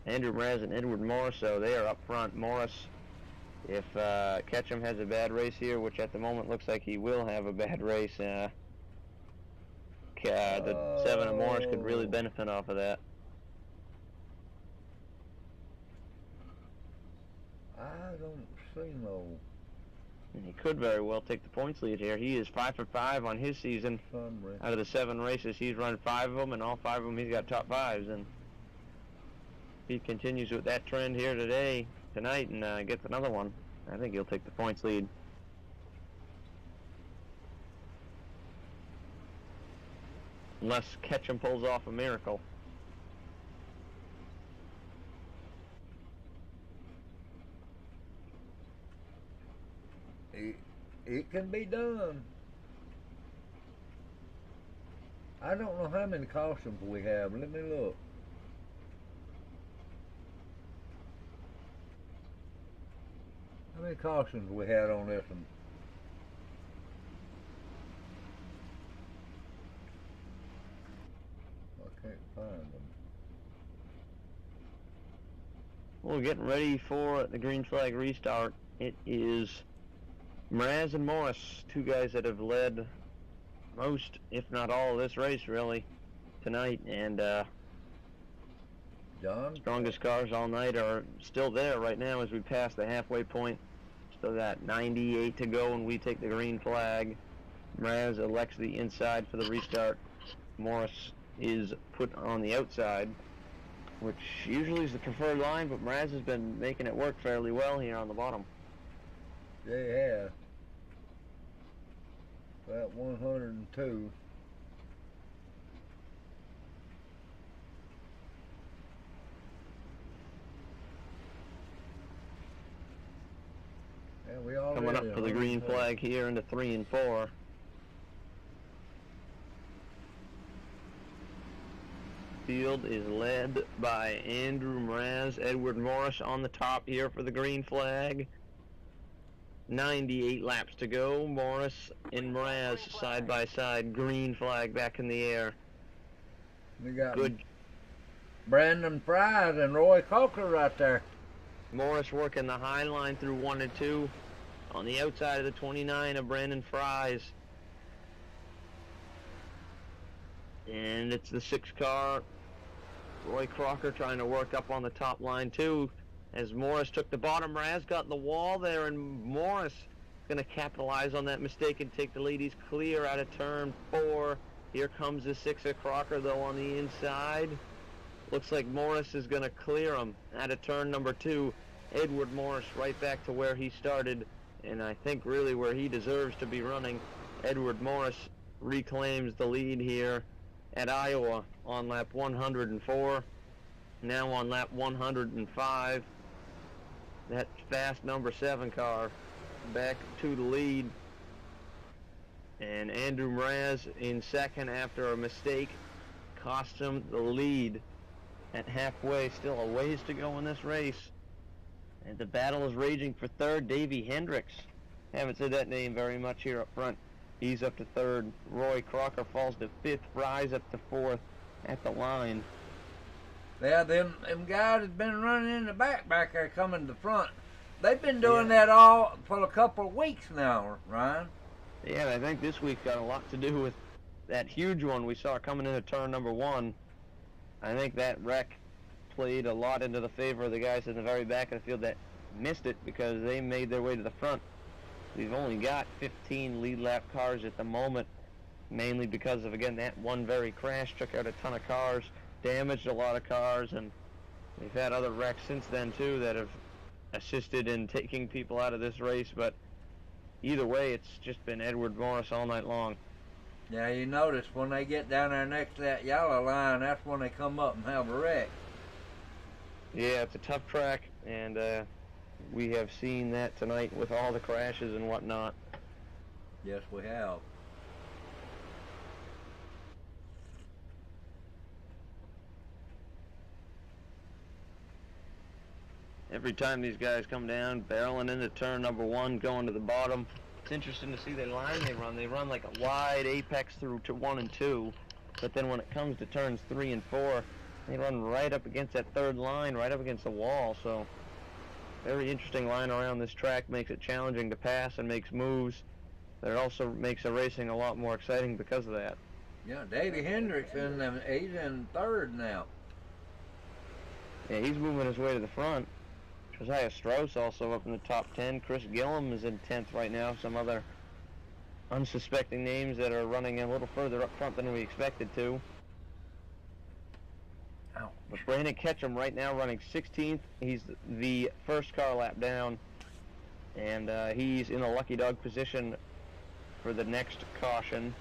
Andrew Mraz and Edward Morris, so they are up front. Morris, if Ketchum has a bad race here, which at the moment looks like he will have a bad race, the 7 of Morris could really benefit off of that. I don't see no. And he could very well take the points lead here. He is 5 for 5 on his season. Out of the 7 races, he's run 5 of them, and all 5 of them he's got top 5s. And if he continues with that trend here tonight, and gets another one, I think he'll take the points lead. Unless Ketchum pulls off a miracle. It can be done. I don't know how many cautions we have. Let me look. How many cautions we had on this one? I can't find them. We're getting ready for the green flag restart. It is Mraz and Morris, 2 guys that have led most, if not all, of this race really tonight, and John? strongest cars all night are still there right now as we pass the halfway point. So that 98 to go and we take the green flag. Mraz elects the inside for the restart. Morris is put on the outside, which usually is the preferred line, but Mraz has been making it work fairly well here on the bottom. Yeah. About 102. Yeah, we all coming up for the green flag here into 3 and 4. Field is led by Andrew Mraz. Edward Morris on the top here for the green flag. 98 laps to go. Morris and Mraz side by side. Green flag back in the air. We got good. Brandon Fries and Roy Coker right there. Morris working the high line through 1 and 2. On the outside of the 29 of Brandon Fries. And it's the 6 car. Roy Crocker trying to work up on the top line too. As Morris took the bottom, Mraz got in the wall there, and Morris is going to capitalize on that mistake and take the lead. He's clear out of turn 4. Here comes the 6 of Crocker though on the inside. Looks like Morris is going to clear him out of turn number 2. Edward Morris right back to where he started, and I think really where he deserves to be running. Edward Morris reclaims the lead here at Iowa on lap 104. Now on lap 105. That fast number 7 car back to the lead. And Andrew Mraz in second after a mistake cost him the lead at halfway. Still a ways to go in this race. And the battle is raging for third. Davey Hendricks. Haven't said that name very much here up front. He's up to third. Roy Crocker falls to 5th. Fries up to 4th at the line. Yeah, them guys have been running in the back there coming to the front. They've been doing that all for a couple of weeks now, Ryan. Yeah, I think this week got a lot to do with that huge one we saw coming into turn number 1. I think that wreck played a lot into the favor of the guys in the very back of the field that missed it because they made their way to the front. We've only got 15 lead lap cars at the moment, mainly because of, again, that one very crash took out a ton of cars, damaged a lot of cars, and we've had other wrecks since then too that have assisted in taking people out of this race. But either way, it's just been Edward Morris all night long. Yeah, you notice when they get down there next to that yellow line, that's when they come up and have a wreck. Yeah, it's a tough track, and we have seen that tonight with all the crashes and whatnot. Yes, we have. Every time these guys come down, barreling into turn number 1, going to the bottom, it's interesting to see the line they run. They run like a wide apex through to 1 and 2, but then when it comes to turns 3 and 4, they run right up against that third line, right up against the wall. So very interesting line around this track. Makes it challenging to pass and makes moves. But it also makes the racing a lot more exciting because of that. Yeah, Davey Hendricks he's in third now. Yeah, he's moving his way to the front. Josiah Strauss also up in the top 10. Chris Gillum is in 10th right now. Some other unsuspecting names that are running a little further up front than we expected to. But Brandon Ketchum right now running 16th. He's the first car lap down, and he's in a lucky dog position for the next caution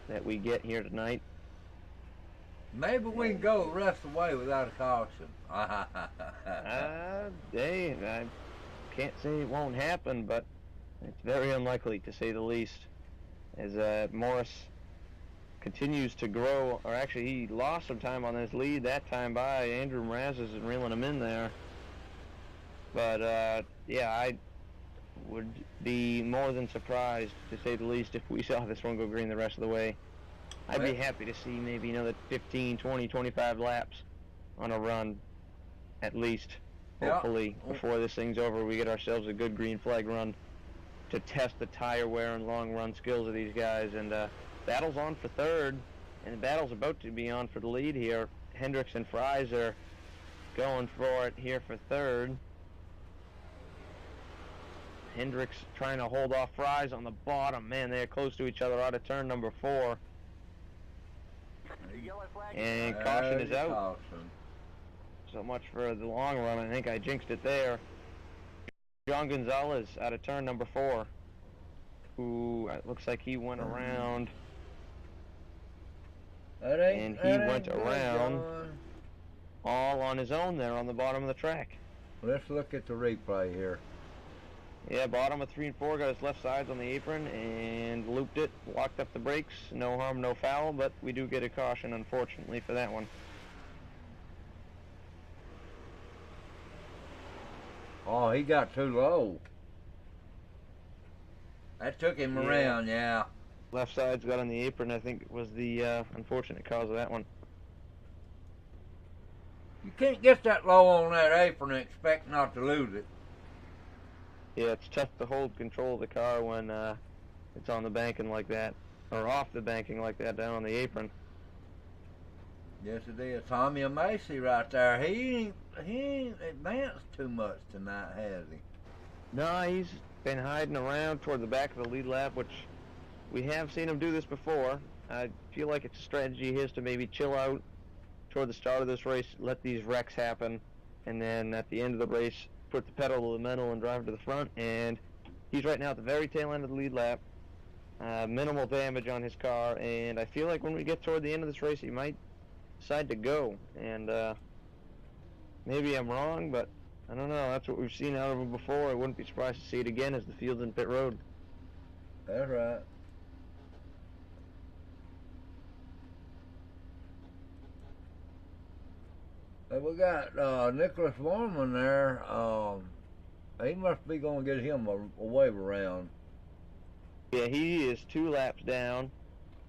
that we get here tonight. Maybe we can go the rest of the way without a caution. Hey, I can't say it won't happen, but it's very unlikely to say the least, as Morris continues to grow, or actually he lost some time on his lead that time by Andrew Mraz is reeling him in there. But yeah, I would be more than surprised, to say the least, if we saw this one go green the rest of the way. I'd be happy to see maybe another 15, 20, 25 laps on a run, at least, hopefully, before this thing's over. We get ourselves a good green flag run to test the tire wear and long run skills of these guys. And battle's on for third, and the battle's about to be on for the lead here. Hendricks and Fries are going for it here for third. Hendricks trying to hold off Fries on the bottom. Man, they're close to each other out of turn number 4. And caution is out. Caution. So much for the long run. I think I jinxed it there. John Gonzalez out of turn number 4. Who looks like he went around. And he went around all on his own there on the bottom of the track. Let's look at the replay here. Yeah, bottom of 3 and 4, got his left sides on the apron and looped it, locked up the brakes. No harm, no foul, but we do get a caution, unfortunately, for that one. Oh, he got too low. That took him around, yeah. Left side's got on the apron, I think, was the unfortunate cause of that one. You can't get that low on that apron and expect not to lose it. Yeah, it's tough to hold control of the car when it's on the banking like that, or off the banking like that down on the apron. Yes, it is. Tommy Macy right there. He ain't advanced too much tonight, has he? No, he's been hiding around toward the back of the lead lap, which we have seen him do this before. I feel like it's a strategy of his to maybe chill out toward the start of this race, let these wrecks happen, and then at the end of the race, put the pedal to the metal and drive to the front. And he's right now at the very tail end of the lead lap. Minimal damage on his car, and I feel like when we get toward the end of this race, he might decide to go. And maybe I'm wrong, but I don't know. That's what we've seen out of him before. I wouldn't be surprised to see it again as the field's in pit road. That's right. Hey, we got Nicholas Warman there. He must be going to get him a wave around. Yeah, he is 2 laps down,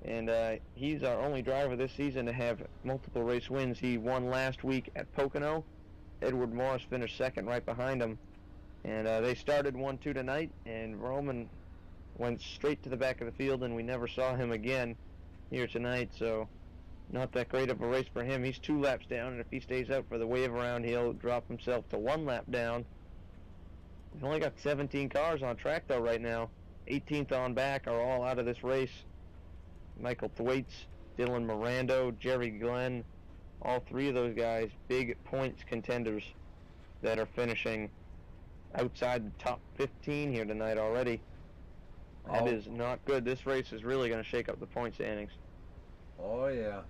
and he's our only driver this season to have multiple race wins. He won last week at Pocono. Edward Morris finished second right behind him. And they started 1-2 tonight, and Roman went straight to the back of the field, and we never saw him again here tonight. So not that great of a race for him. He's 2 laps down, and if he stays out for the wave around, he'll drop himself to 1 lap down. We've only got 17 cars on track, though, right now. 18th on back are all out of this race. Michael Thwaites, Dylan Mirando, Jerry Glenn, all 3 of those guys, big points contenders that are finishing outside the top 15 here tonight already. That is not good. This race is really going to shake up the point standings. Oh, yeah.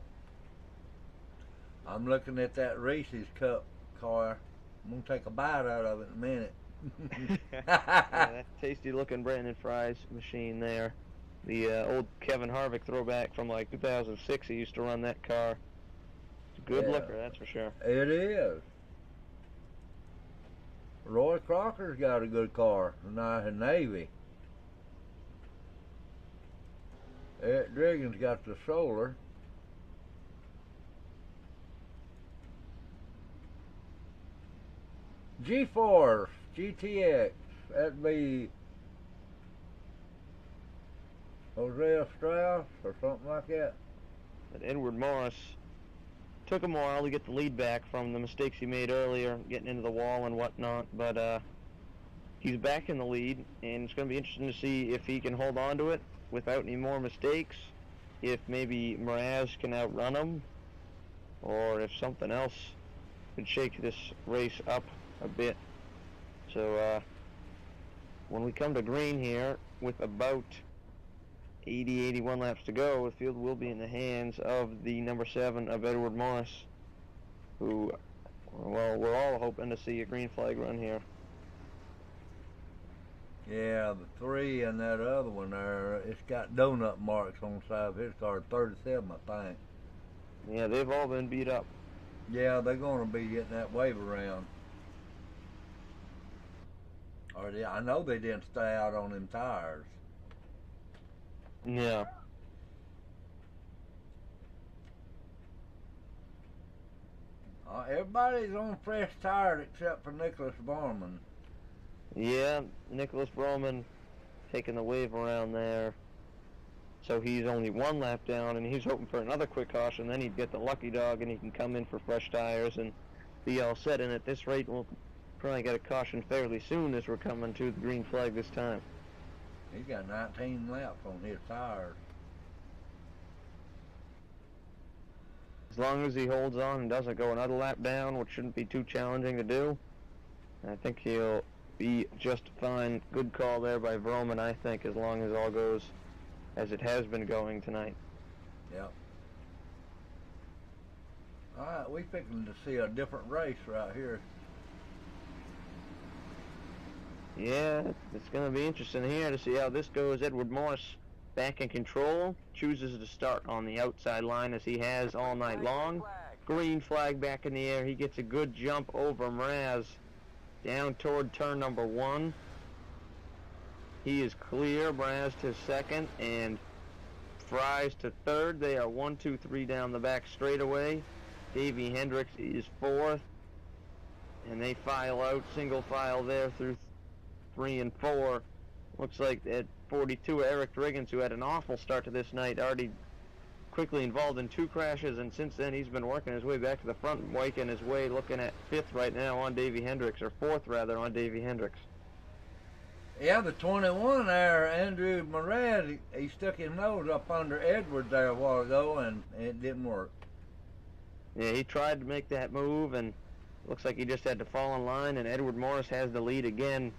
I'm looking at that Reese's Cup car. I'm going to take a bite out of it in a minute. Yeah, that tasty-looking Brandon Fry's machine there. The old Kevin Harvick throwback from like 2006. He used to run that car. It's a good looker, that's for sure. It is. Roy Crocker's got a good car, a Navy. Eric Driggin's got the solar. G-Force, GTX, that'd be Hosea Strauss or something like that. But Edward Morris took him a while to get the lead back from the mistakes he made earlier, getting into the wall and whatnot, but he's back in the lead, and it's going to be interesting to see if he can hold on to it without any more mistakes, if maybe Mraz can outrun him, or if something else could shake this race up a bit. So when we come to green here with about 81 laps to go, the field will be in the hands of the number 7 of Edward Morris, who, well, we're all hoping to see a green flag run here. Yeah, the 3 and that other one there, it's got donut marks on the side of his car, 37, I think. Yeah, they've all been beat up. Yeah, they're going to be getting that wave around. Or I know they didn't stay out on them tires. Yeah. Everybody's on fresh tires except for Nicholas Barman. Yeah, Nicholas Broman taking the wave around there. So he's only 1 lap down, and he's hoping for another quick caution. Then he'd get the lucky dog, and he can come in for fresh tires and be all set. And at this rate, we'll Probably got a caution fairly soon as we're coming to the green flag this time. He's got 19 laps on his tires. As long as he holds on and doesn't go another lap down, which shouldn't be too challenging to do, I think he'll be just fine. Good call there by Vroman, I think, as long as all goes as it has been going tonight. Yep. Alright, we fixing to see a different race right here. Yeah, it's going to be interesting here to see how this goes. Edward Morris back in control, chooses to start on the outside line as he has all night long. Green flag back in the air. He gets a good jump over Mraz down toward turn number 1. He is clear. Mraz to second and Fries to third. They are 1, 2, 3 down the back straightaway. Davey Hendricks is 4th, and they file out, single file there through 3 and 4. Looks like at 42, Eric Riggins, who had an awful start to this night, already quickly involved in 2 crashes, and since then he's been working his way back to the front and waking his way, looking at 5th right now on Davey Hendricks, or 4th rather on Davey Hendricks. Yeah, the 21 there, Andrew Murad, he stuck his nose up under Edwards there a while ago, and it didn't work. Yeah, he tried to make that move, and looks like he just had to fall in line, and Edward Morris has the lead again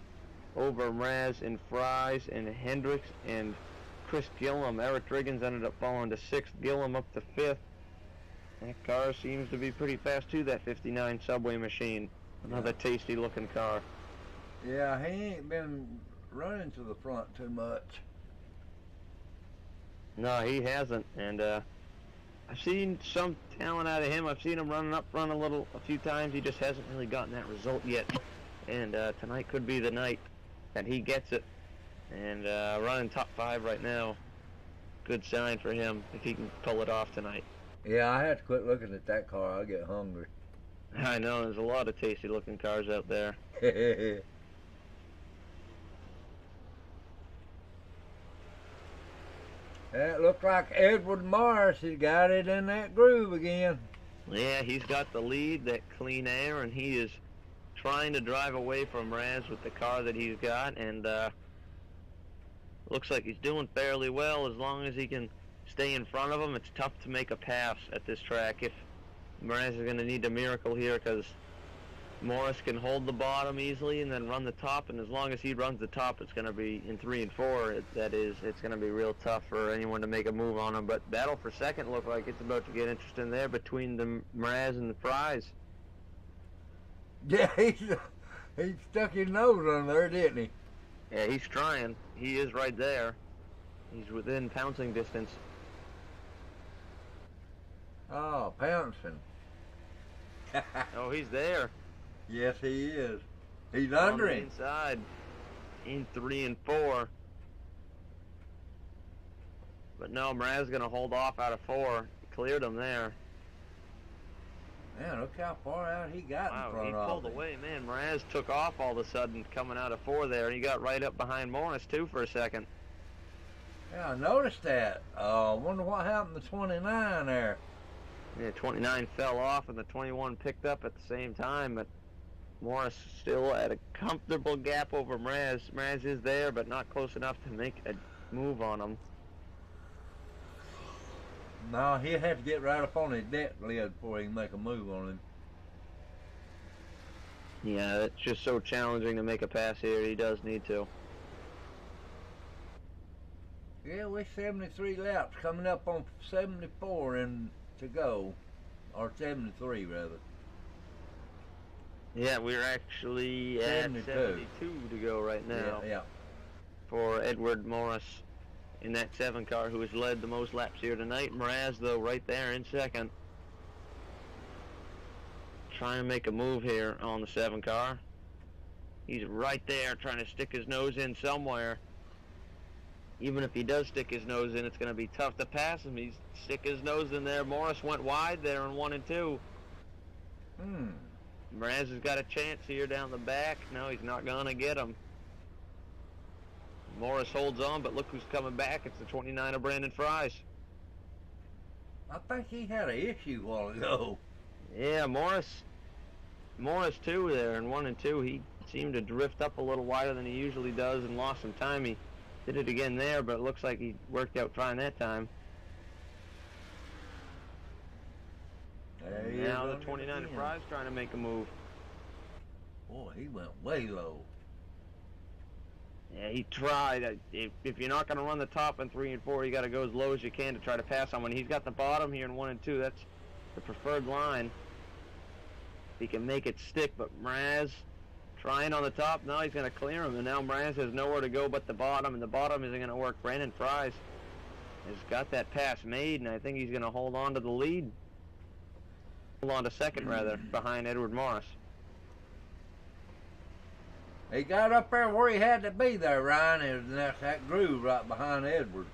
over Mraz and Fries and Hendricks and Chris Gillum. Eric Riggins ended up falling to 6th, Gillum up to 5th. That car seems to be pretty fast too, that 59 Subway machine. Another tasty looking car. Yeah, he ain't been running to the front too much. No, he hasn't, and I've seen some talent out of him. I've seen him running up front a few times. He just hasn't really gotten that result yet, and tonight could be the night that he gets it. And running top 5 right now, good sign for him if he can pull it off tonight. Yeah, I had to quit looking at that car. I get hungry. I know, there's a lot of tasty looking cars out there. It looked like Edward Morris has got it in that groove again. Yeah, he's got the lead, that clean air, and he is trying to drive away from Raz with the car that he's got, and looks like he's doing fairly well as long as he can stay in front of him. It's tough to make a pass at this track if Mraz is going to need a miracle here, because Morris can hold the bottom easily and then run the top, and as long as he runs the top, it's going to be in 3 and 4. It's going to be real tough for anyone to make a move on him. But battle for second look like it's about to get interesting there between the Mraz and the Fries. Yeah, he stuck his nose on there, didn't he? Yeah, he's trying. He is right there. He's within pouncing distance. Oh, pouncing. Oh, he's there. Yes, he is. He's under him. Inside, in 3 and 4. But no, Mraz going to hold off out of 4. He cleared him there. Man, look how far out he got in front of him. He pulled away. Man, Mraz took off all of a sudden coming out of 4 there, and he got right up behind Morris, too, for a second. Yeah, I noticed that. I wonder what happened to 29 there. Yeah, 29 fell off, and the 21 picked up at the same time, but Morris still at a comfortable gap over Mraz. Mraz is there, but not close enough to make a move on him. No, he'll have to get right up on his deck lid before he can make a move on him. Yeah, it's just so challenging to make a pass here. He does need to. Yeah, we're 73 laps, coming up on 74 and to go, or 73 rather. Yeah, we're actually at 72 to go right now. Yeah. For Edward Morris in that 7 car, who has led the most laps here tonight. Mraz, though, right there in second. Trying to make a move here on the 7 car. He's right there trying to stick his nose in somewhere. Even if he does stick his nose in, it's going to be tough to pass him. He's stick his nose in there. Morris went wide there in 1 and 2. Mraz has got a chance here down the back. No, he's not going to get him. Morris holds on, but look who's coming back. It's the 29 of Brandon Fries. I think he had an issue a while ago. Yeah, Morris Morris too there in 1 and 2. He seemed to drift up a little wider than he usually does and lost some time. He did it again there, but it looks like he worked out fine that time. Now the 29 of Fry's trying to make a move. Boy, he went way low. Yeah, he tried. If you're not going to run the top in 3 and 4, you got to go as low as you can to try to pass someone. He's got the bottom here in 1 and 2. That's the preferred line. He can make it stick, but Mraz trying on the top. Now he's going to clear him, and now Mraz has nowhere to go but the bottom, and the bottom isn't going to work. Brandon Fries has got that pass made, and I think he's going to hold on to the lead. Hold on to second, rather, behind Edward Morris. He got up there where he had to be there, Ryan, and that's that groove right behind Edward.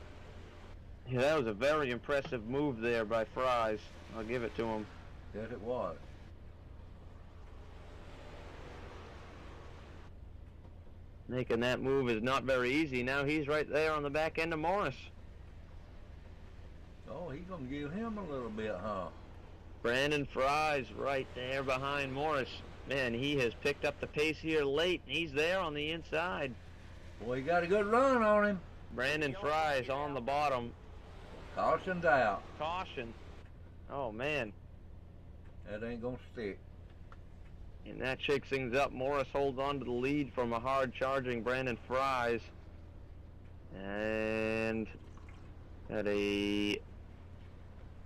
Yeah, that was a very impressive move there by Fries. I'll give it to him. Yes, it was. Making that move is not very easy. Now he's right there on the back end of Morris. Oh, he's going to give him a little bit, huh? Brandon Fries right there behind Morris. Man, he has picked up the pace here late. He's there on the inside. Boy, he got a good run on him. Brandon Fries on the bottom. Caution's out. Caution. Oh, man. That ain't going to stick. And that shakes things up. Morris holds on to the lead from a hard-charging Brandon Fries. And got a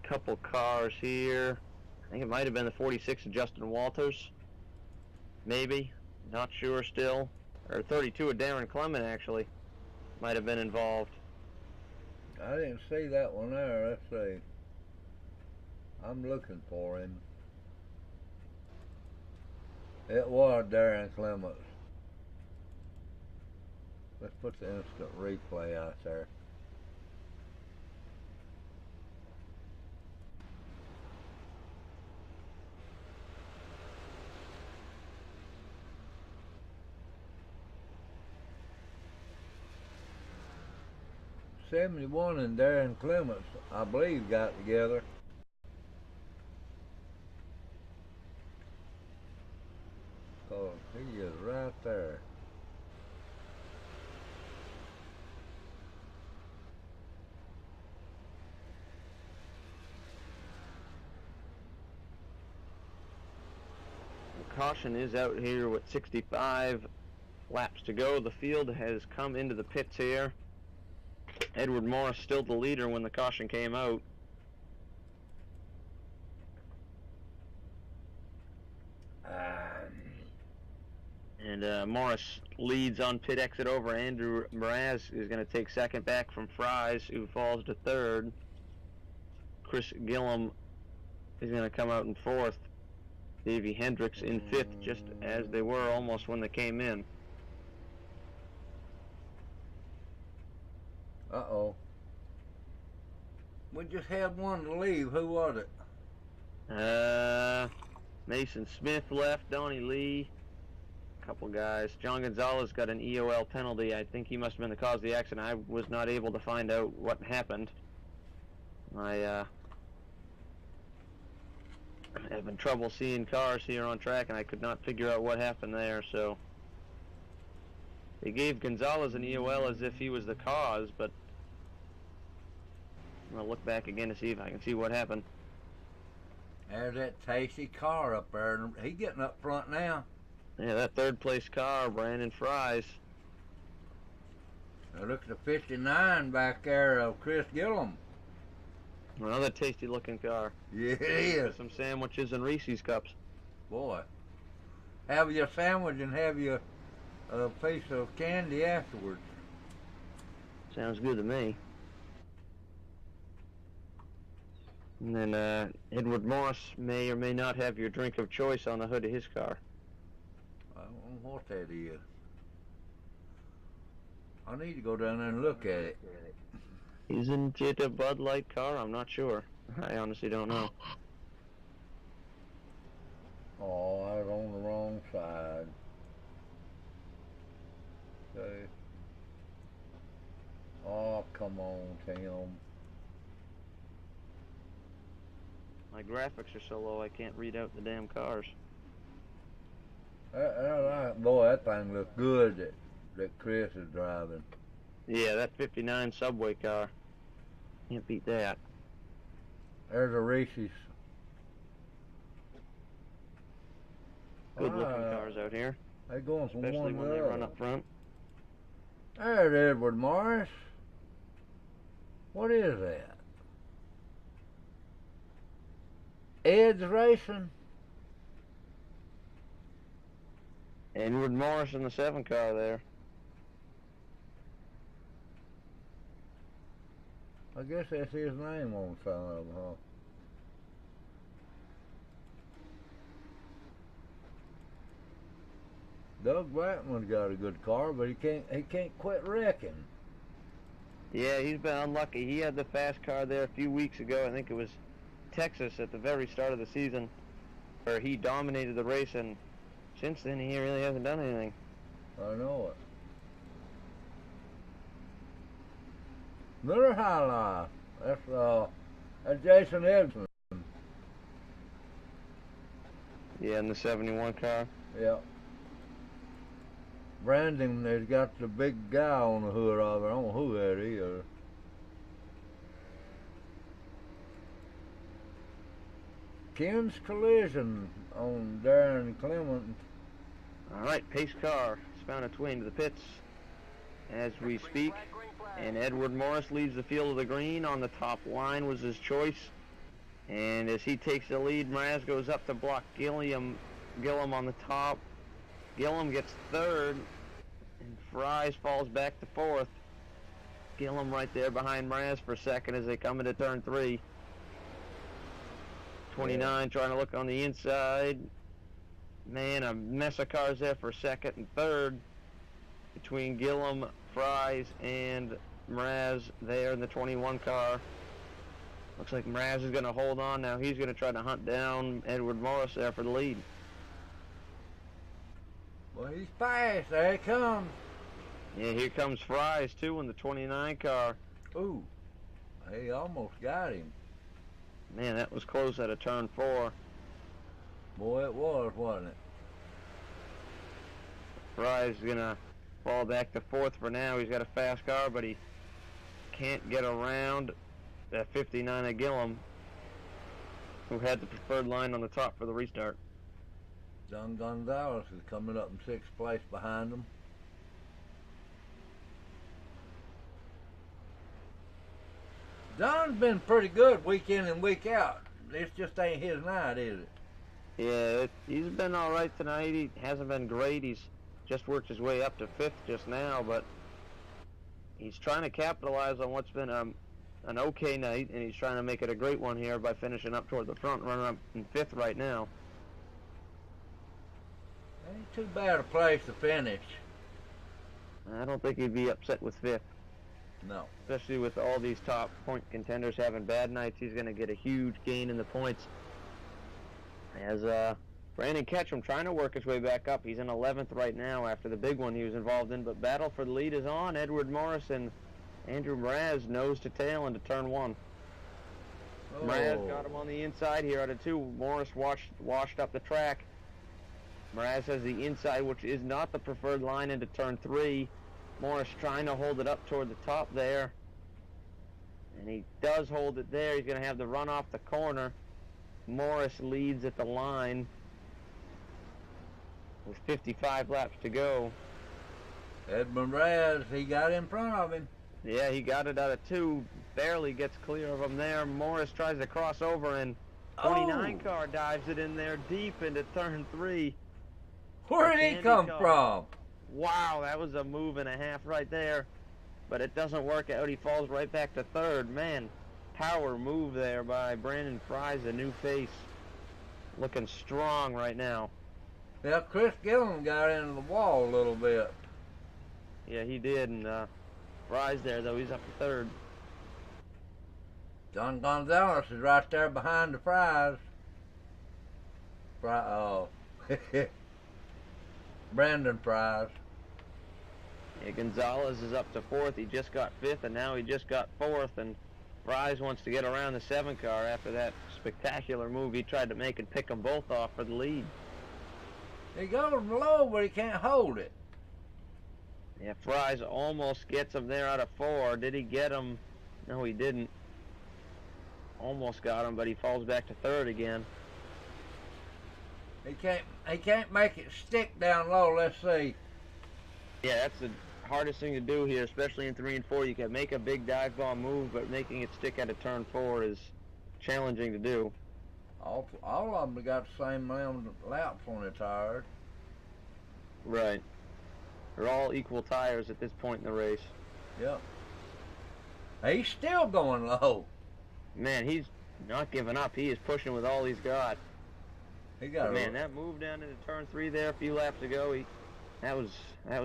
couple cars here. I think it might have been the 46 of Justin Walters. Maybe. Not sure still. Or 32 of Darren Clement, actually. Might have been involved. I didn't see that one there. Let's see. I'm looking for him. It was Darren Clement. Let's put the instant replay out there. '71 and Darren Clements, I believe, got together. Oh, he is right there. Caution is out here with 65 laps to go. The field has come into the pits here. Edward Morris still the leader when the caution came out. And Morris leads on pit exit over. Andrew Mraz is going to take second back from Fries, who falls to third. Chris Gillum is going to come out in fourth. Davey Hendricks in fifth, just as they were almost when they came in. Uh-oh. We just had one to leave. Who was it? Mason Smith left, Donnie Lee, a couple guys. John Gonzalez got an EOL penalty. I think he must have been the cause of the accident. I was not able to find out what happened. I having trouble seeing cars here on track, and I could not figure out what happened there, so they gave Gonzalez an EOL as if he was the cause, but I'm going to look back again to see if I can see what happened. There's that tasty car up there, and he getting up front now. Yeah, that third place car, Brandon Fries. Now look at the 59 back there of Chris Gillum. Another tasty looking car. Yeah, it is. Some sandwiches and Reese's cups. Boy, have your sandwich and have your a piece of candy afterwards. Sounds good to me. And then Edward Morris may or may not have your drink of choice on the hood of his car. I don't know what that is. I need to go down there and look at it. Isn't it a Bud Light car? I'm not sure. I honestly don't know. Oh, I was on the wrong side. Okay. Oh, come on, Tim. My graphics are so low I can't read out the damn cars. Boy, that thing looks good that Chris is driving. Yeah, that 59 Subway car. Can't beat that. There's a Reese's. Good looking cars out here. They're going from especially one to when the they other. run up front. There's Edward Morris. What is that? Ed's Racing. Edward Morris in the 7 car there. I guess that's his name on the side of them, huh? Doug Blackman's got a good car, but he can't quit wrecking. Yeah, he's been unlucky. He had the fast car there a few weeks ago. I think it was Texas at the very start of the season, where he dominated the race, and since then he really hasn't done anything. I know it. Miller High Life. That's Jason Edson. Yeah, in the 71 car. Yep. Brandon has got the big guy on the hood of it. I don't know who that is. Ken's Collision on Darren Clement. All right, pace car. It's found its way into the pits as we speak. And Edward Morris leads the field of the green. On the top line was his choice. And as he takes the lead, Mraz goes up to block Gillum on the top. Gillum gets third, and Fries falls back to fourth. Gillum right there behind Mraz for second as they come into turn 3. 29 trying to look on the inside. Man, a mess of cars there for second and third between Gillum, Fries, and Mraz there in the 21 car. Looks like Mraz is going to hold on now. He's going to try to hunt down Edward Morris there for the lead. Well, he's fast. There he comes. Yeah, here comes Fries, too, in the 29 car. Ooh, he almost got him. Man, that was close at a turn 4. Boy, it was, wasn't it? Fries is going to fall back to fourth for now. He's got a fast car, but he can't get around that 59 of Gillum, who had the preferred line on the top for the restart. Don Gonzalez is coming up in 6th place behind him. Don's been pretty good week in and week out. This just ain't his night, is it? Yeah, he's been all right tonight. He hasn't been great. He's just worked his way up to 5th just now, but he's trying to capitalize on what's been an okay night, and he's trying to make it a great one here by finishing up toward the front, running up in 5th right now. Ain't too bad a place to finish. I don't think he'd be upset with 5th. No. Especially with all these top point contenders having bad nights, he's going to get a huge gain in the points. As Brandon Ketchum trying to work his way back up. He's in 11th right now after the big one he was involved in, but battle for the lead is on. Edward Morris and Andrew Mraz nose to tail into turn 1. Oh. Mraz got him on the inside here out of 2. Morris washed up the track. Mraz has the inside, which is not the preferred line, into turn 3. Morris trying to hold it up toward the top there. And he does hold it there. He's going to have the run off the corner. Morris leads at the line with 55 laps to go. Edmund Raz, he got in front of him. Yeah, he got it out of 2. Barely gets clear of him there. Morris tries to cross over, and 29 car dives it in there deep into turn 3. Where did he come from? Wow, that was a move and a half right there. But it doesn't work out. He falls right back to 3rd. Man, power move there by Brandon Fries, a new face. Looking strong right now. Yeah, Chris Gillum got into the wall a little bit. Yeah, he did. And Fries there, though, he's up to 3rd. Don Gonzalez is right there behind the Fries. Brandon Fries. Yeah, Gonzalez is up to 4th. He just got 5th, and now he just got 4th. And Fries wants to get around the 7 car after that spectacular move he tried to make and pick them both off for the lead. He goes low, but he can't hold it. Yeah, Fries almost gets him there out of 4. Did he get him? No, he didn't. Almost got him, but he falls back to 3rd again. He can't make it stick down low. Let's see. Yeah, that's the hardest thing to do here, especially in 3 and 4. You can make a big dive bomb move, but making it stick at a turn 4 is challenging to do. All of them got the same amount of laps on their tires. Right. They're all equal tires at this point in the race. Yep. He's still going low. Man, he's not giving up. He is pushing with all he's got. Man, that move down into turn 3 there a few laps ago, that was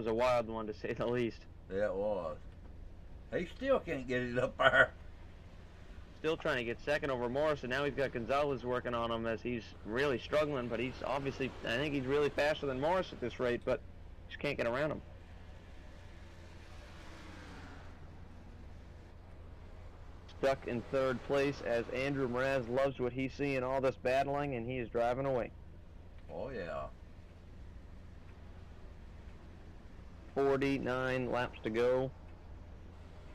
a wild one to say the least. Yeah, it was. He still can't get it up there. Still trying to get second over Morris, and now he's got Gonzalez working on him as he's really struggling, but he's obviously, I think he's really faster than Morris at this rate, but just can't get around him. Stuck in 3rd place as Andrew Mraz loves what he's seeing, all this battling, and he is driving away. Oh, yeah. 49 laps to go.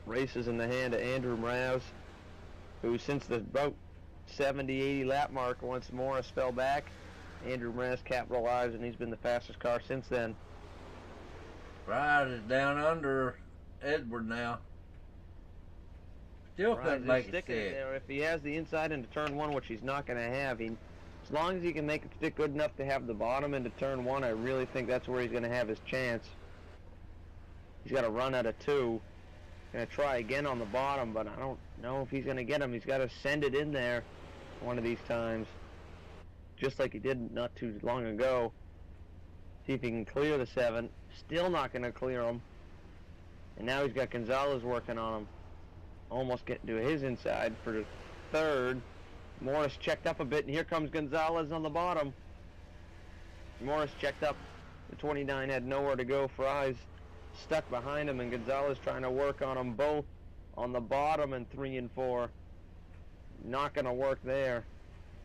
Race is in the hand of Andrew Mraz, who since the about 70, 80 lap mark, once Morris fell back, Andrew Mraz capitalized, and he's been the fastest car since then. Fries is down under Edward now. Still couldn't make it stick. There. If he has the inside into turn 1, which he's not going to have, as long as he can make it stick good enough to have the bottom into turn 1, I really think that's where he's going to have his chance. He's got to run out of 2. Going to try again on the bottom, but I don't know if he's going to get him. He's got to send it in there one of these times, just like he did not too long ago. See if he can clear the 7. Still not going to clear him. And now he's got Gonzalez working on him. Almost getting to his inside for 3rd. Morris checked up a bit, and here comes Gonzalez on the bottom. Morris checked up. The 29 had nowhere to go. Fries stuck behind him, and Gonzalez trying to work on them both on the bottom in 3 and 4. Not going to work there.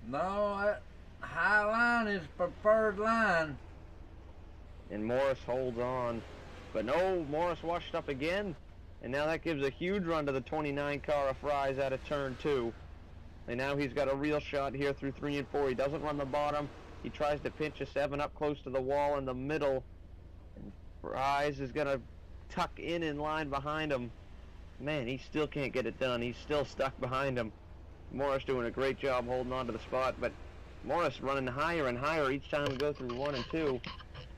No, that high line is preferred line. And Morris holds on. But no, Morris washed up again. And now that gives a huge run to the 29 car of Fries out of turn 2. And now he's got a real shot here through 3 and 4. He doesn't run the bottom. He tries to pinch a 7 up close to the wall in the middle. And Fries is going to tuck in line behind him. Man, he still can't get it done. He's still stuck behind him. Morris doing a great job holding on to the spot, but Morris running higher and higher each time we go through 1 and 2.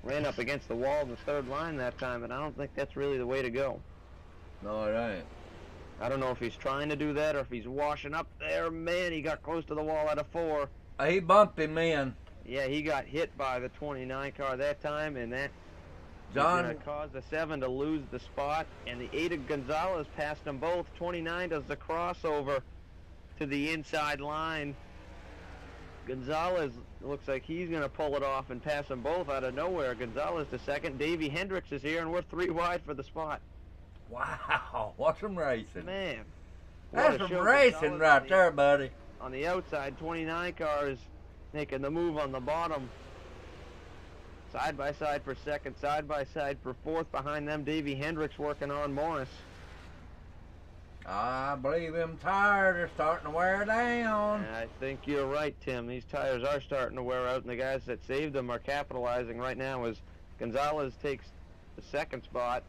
Ran up against the wall in the 3rd line that time, and I don't think that's really the way to go. No, it ain't. I don't know if he's trying to do that or if he's washing up there. Man, he got close to the wall out of 4. He bumped him in. Yeah, he got hit by the 29 car that time, and that John going to cause the 7 to lose the spot. And the 8 of Gonzalez passed them both. 29 does the crossover to the inside line. Gonzalez looks like he's going to pull it off and pass them both out of nowhere. Gonzalez to 2nd. Davey Hendricks is here, and we're 3 wide for the spot. Wow, what's some racing. Man. That's some racing right there, buddy. On the outside, 29 car is making the move on the bottom. Side by side for 2nd, side by side for 4th. Behind them, Davey Hendricks working on Morris. I believe them tires are starting to wear down. I think you're right, Tim. These tires are starting to wear out, and the guys that saved them are capitalizing right now as Gonzalez takes the 2nd spot.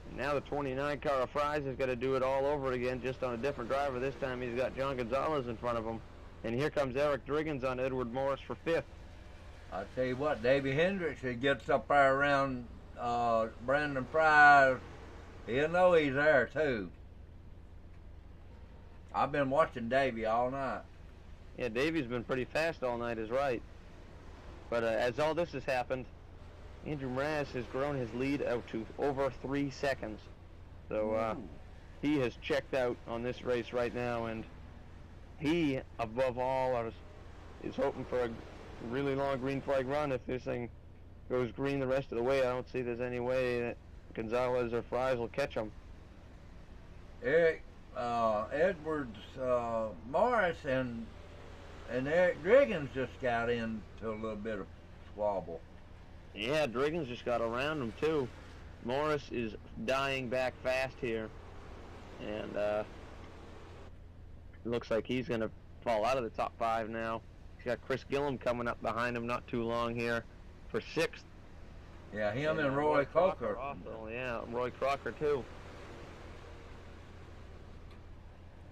And now the 29 car of Fries is going to do it all over again, just on a different driver. This time he's got John Gonzalez in front of him. And here comes Eric Driggins on Edward Morris for 5th. I tell you what, Davey Hendricks, he gets up there around Brandon Fries, he'll know he's there too. I've been watching Davey all night. Yeah, Davey's been pretty fast all night, is right. But as all this has happened, Andrew Mraz has grown his lead out to over 3 seconds. So he has checked out on this race right now, and he, above all, is hoping for a really long green flag run. If this thing goes green the rest of the way, I don't see there's any way that Gonzalez or Fries will catch him. Eric, Edwards, Morris, and Eric Driggins just got into a little bit of squabble. Yeah, Driggins just got around him too. Morris is dying back fast here, and looks like he's gonna fall out of the top 5 now. He's got Chris Gillum coming up behind him not too long here for 6th. Yeah, him and Roy Crocker. Also, yeah, Roy Crocker too.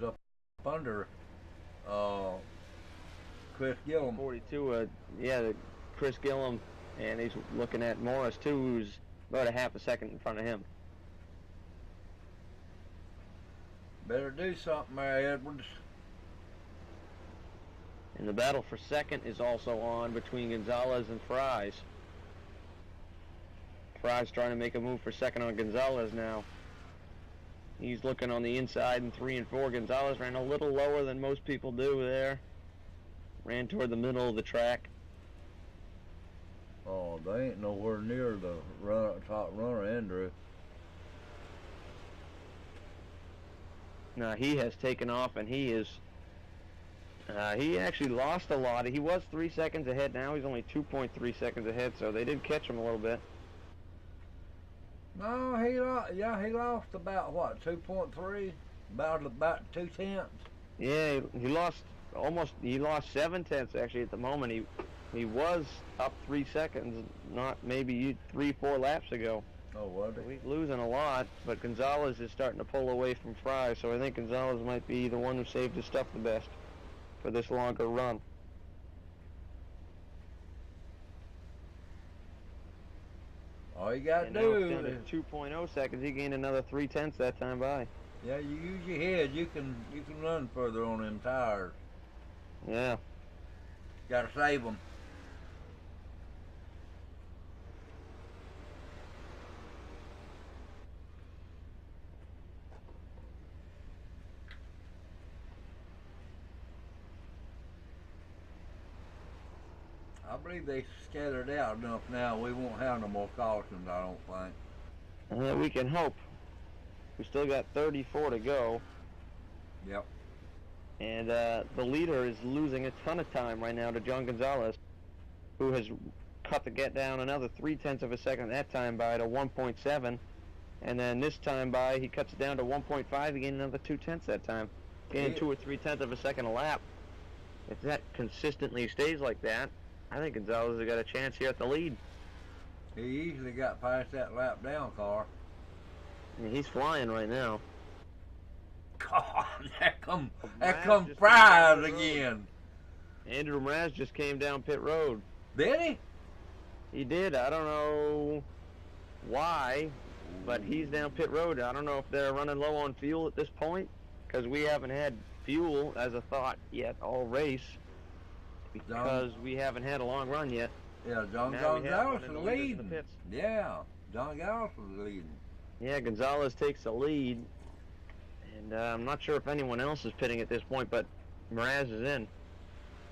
Up under Chris Gillum. 42, yeah, Chris Gillum, and he's looking at Morris too, who's about a half a second in front of him. Better do something there, Edwards. And the battle for 2nd is also on between Gonzalez and Fries. Fries trying to make a move for 2nd on Gonzalez now. He's looking on the inside in 3 and 4. Gonzalez ran a little lower than most people do there. Ran toward the middle of the track. Oh, they ain't nowhere near the top runner, Andrew. Now he has taken off, and he is. He actually lost a lot. He was 3 seconds ahead. Now he's only 2.3 seconds ahead. So they did catch him a little bit. No, he lost about what, 2.3, about 2/10. Yeah, he lost almost. He lost 7/10 actually at the moment. He was up 3 seconds, not maybe 3-4 laps ago. Oh, was he? He's losing a lot, but Gonzalez is starting to pull away from Fry, so I think Gonzalez might be the one who saved his stuff the best for this longer run. All you got to Now do it's down to 2.0 seconds. He gained another 3/10 that time by. Yeah, you use your head. You can run further on them tires. Yeah. Got to save them. I believe they scattered out enough now. We won't have no more cautions, I don't think. We can hope. We still got 34 to go. Yep. And the leader is losing a ton of time right now to John Gonzalez, who has cut the get down another 0.3 of a second that time by to 1.7. And then this time by, he cuts it down to 1.5. He gained another 0.2 that time. Gaining 2 or 3/10 of a second a lap. If that consistently stays like that, I think Gonzalez has got a chance here at the lead. He easily got past that lap down car. Yeah, he's flying right now. God, that come Fries again. Andrew Mraz just came down pit road. Did he? He did. I don't know why, but he's down pit road. I don't know if they're running low on fuel at this point, because we haven't had fuel as a thought yet all race, because we haven't had a long run yet. Yeah, John Gonzalez is leading. Yeah, John Gonzalez is leading. Yeah, Gonzalez takes the lead, and I'm not sure if anyone else is pitting at this point, but Mraz is in.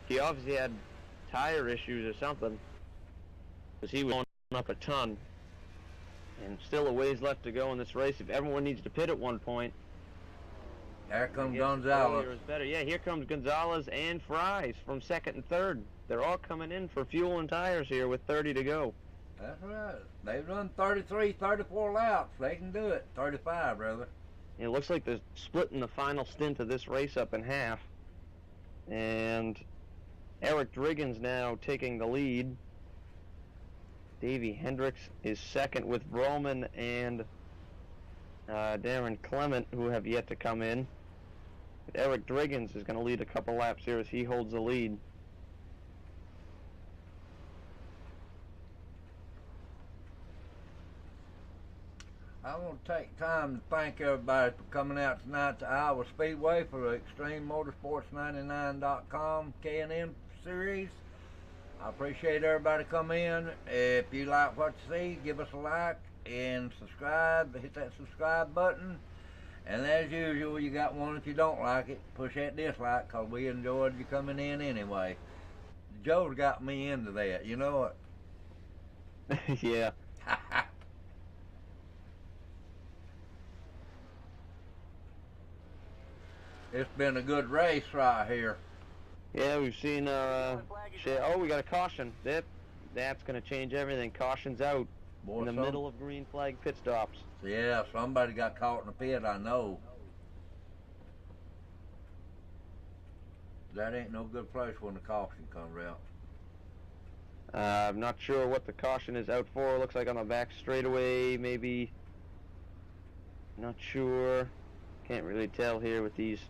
He obviously had tire issues or something, because he was going up a ton, and still a ways left to go in this race. If everyone needs to pit at one point, here comes Gonzalez. Is better. Yeah, here comes Gonzalez and Fries from 2nd and 3rd. They're all coming in for fuel and tires here with 30 to go. That's right. They've run 33, 34 laps. They can do it. 35, brother. It looks like they're splitting the final stint of this race up in half. And Eric Driggins now taking the lead. Davey Hendricks is 2nd with Roman and Darren Clement, who have yet to come in. But Eric Driggins is going to lead a couple laps here as he holds the lead. I want to take time to thank everybody for coming out tonight to Iowa Speedway for the ExtremeMotorsports99.com K&N Series. I appreciate everybody coming in. If you like what you see, give us a like and subscribe. Hit that subscribe button. And as usual, you got one if you don't like it. Push that dislike, because we enjoyed you coming in anyway. Joe's got me into that, you know it? Yeah. It's been a good race right here. Yeah, we've seen, we got a caution. That that's going to change everything. Caution's out Boy, in the middle of green flag pit stops. Yeah, somebody got caught in the pit, I know. That ain't no good place when the caution comes out. I'm not sure what the caution is out for. Looks like on the back straightaway, maybe. Not sure. Can't really tell here with these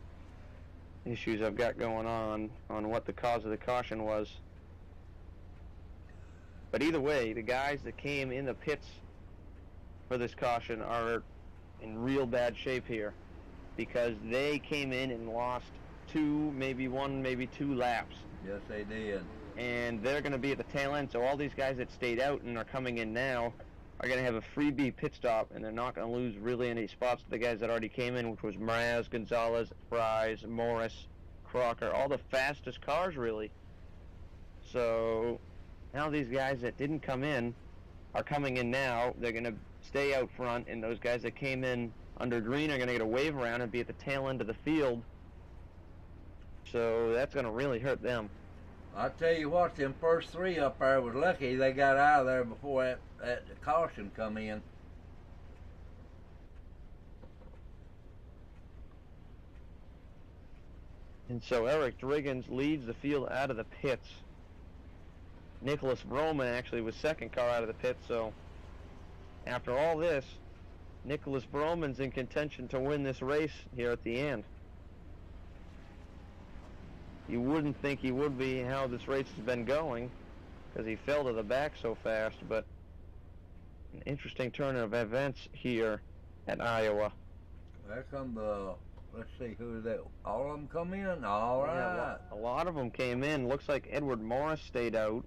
issues I've got going on what the cause of the caution was. But either way, the guys that came in the pits for this caution are in real bad shape here, because they came in and lost maybe two laps. Yes, they did. And they're going to be at the tail end, so all these guys that stayed out and are coming in now are going to have a freebie pit stop, and they're not going to lose really any spots to the guys that already came in, which was Mraz, Gonzalez, Fries, Morris, Crocker, all the fastest cars really. So now these guys that didn't come in are coming in now. They're going to stay out front, and those guys that came in under green are going to get a wave around and be at the tail end of the field. So that's going to really hurt them. I tell you what, them first three up there was lucky they got out of there before that caution come in. And so Eric Driggins leads the field out of the pits. Nicholas Broman actually was second car out of the pits, so after all this, Nicholas Broman's in contention to win this race here at the end. You wouldn't think he would be how this race has been going, because he fell to the back so fast, but an interesting turn of events here at Iowa. There come the, let's see, who is that? All of them come in? All right. Yeah, a lot of them came in. Looks like Edward Morris stayed out,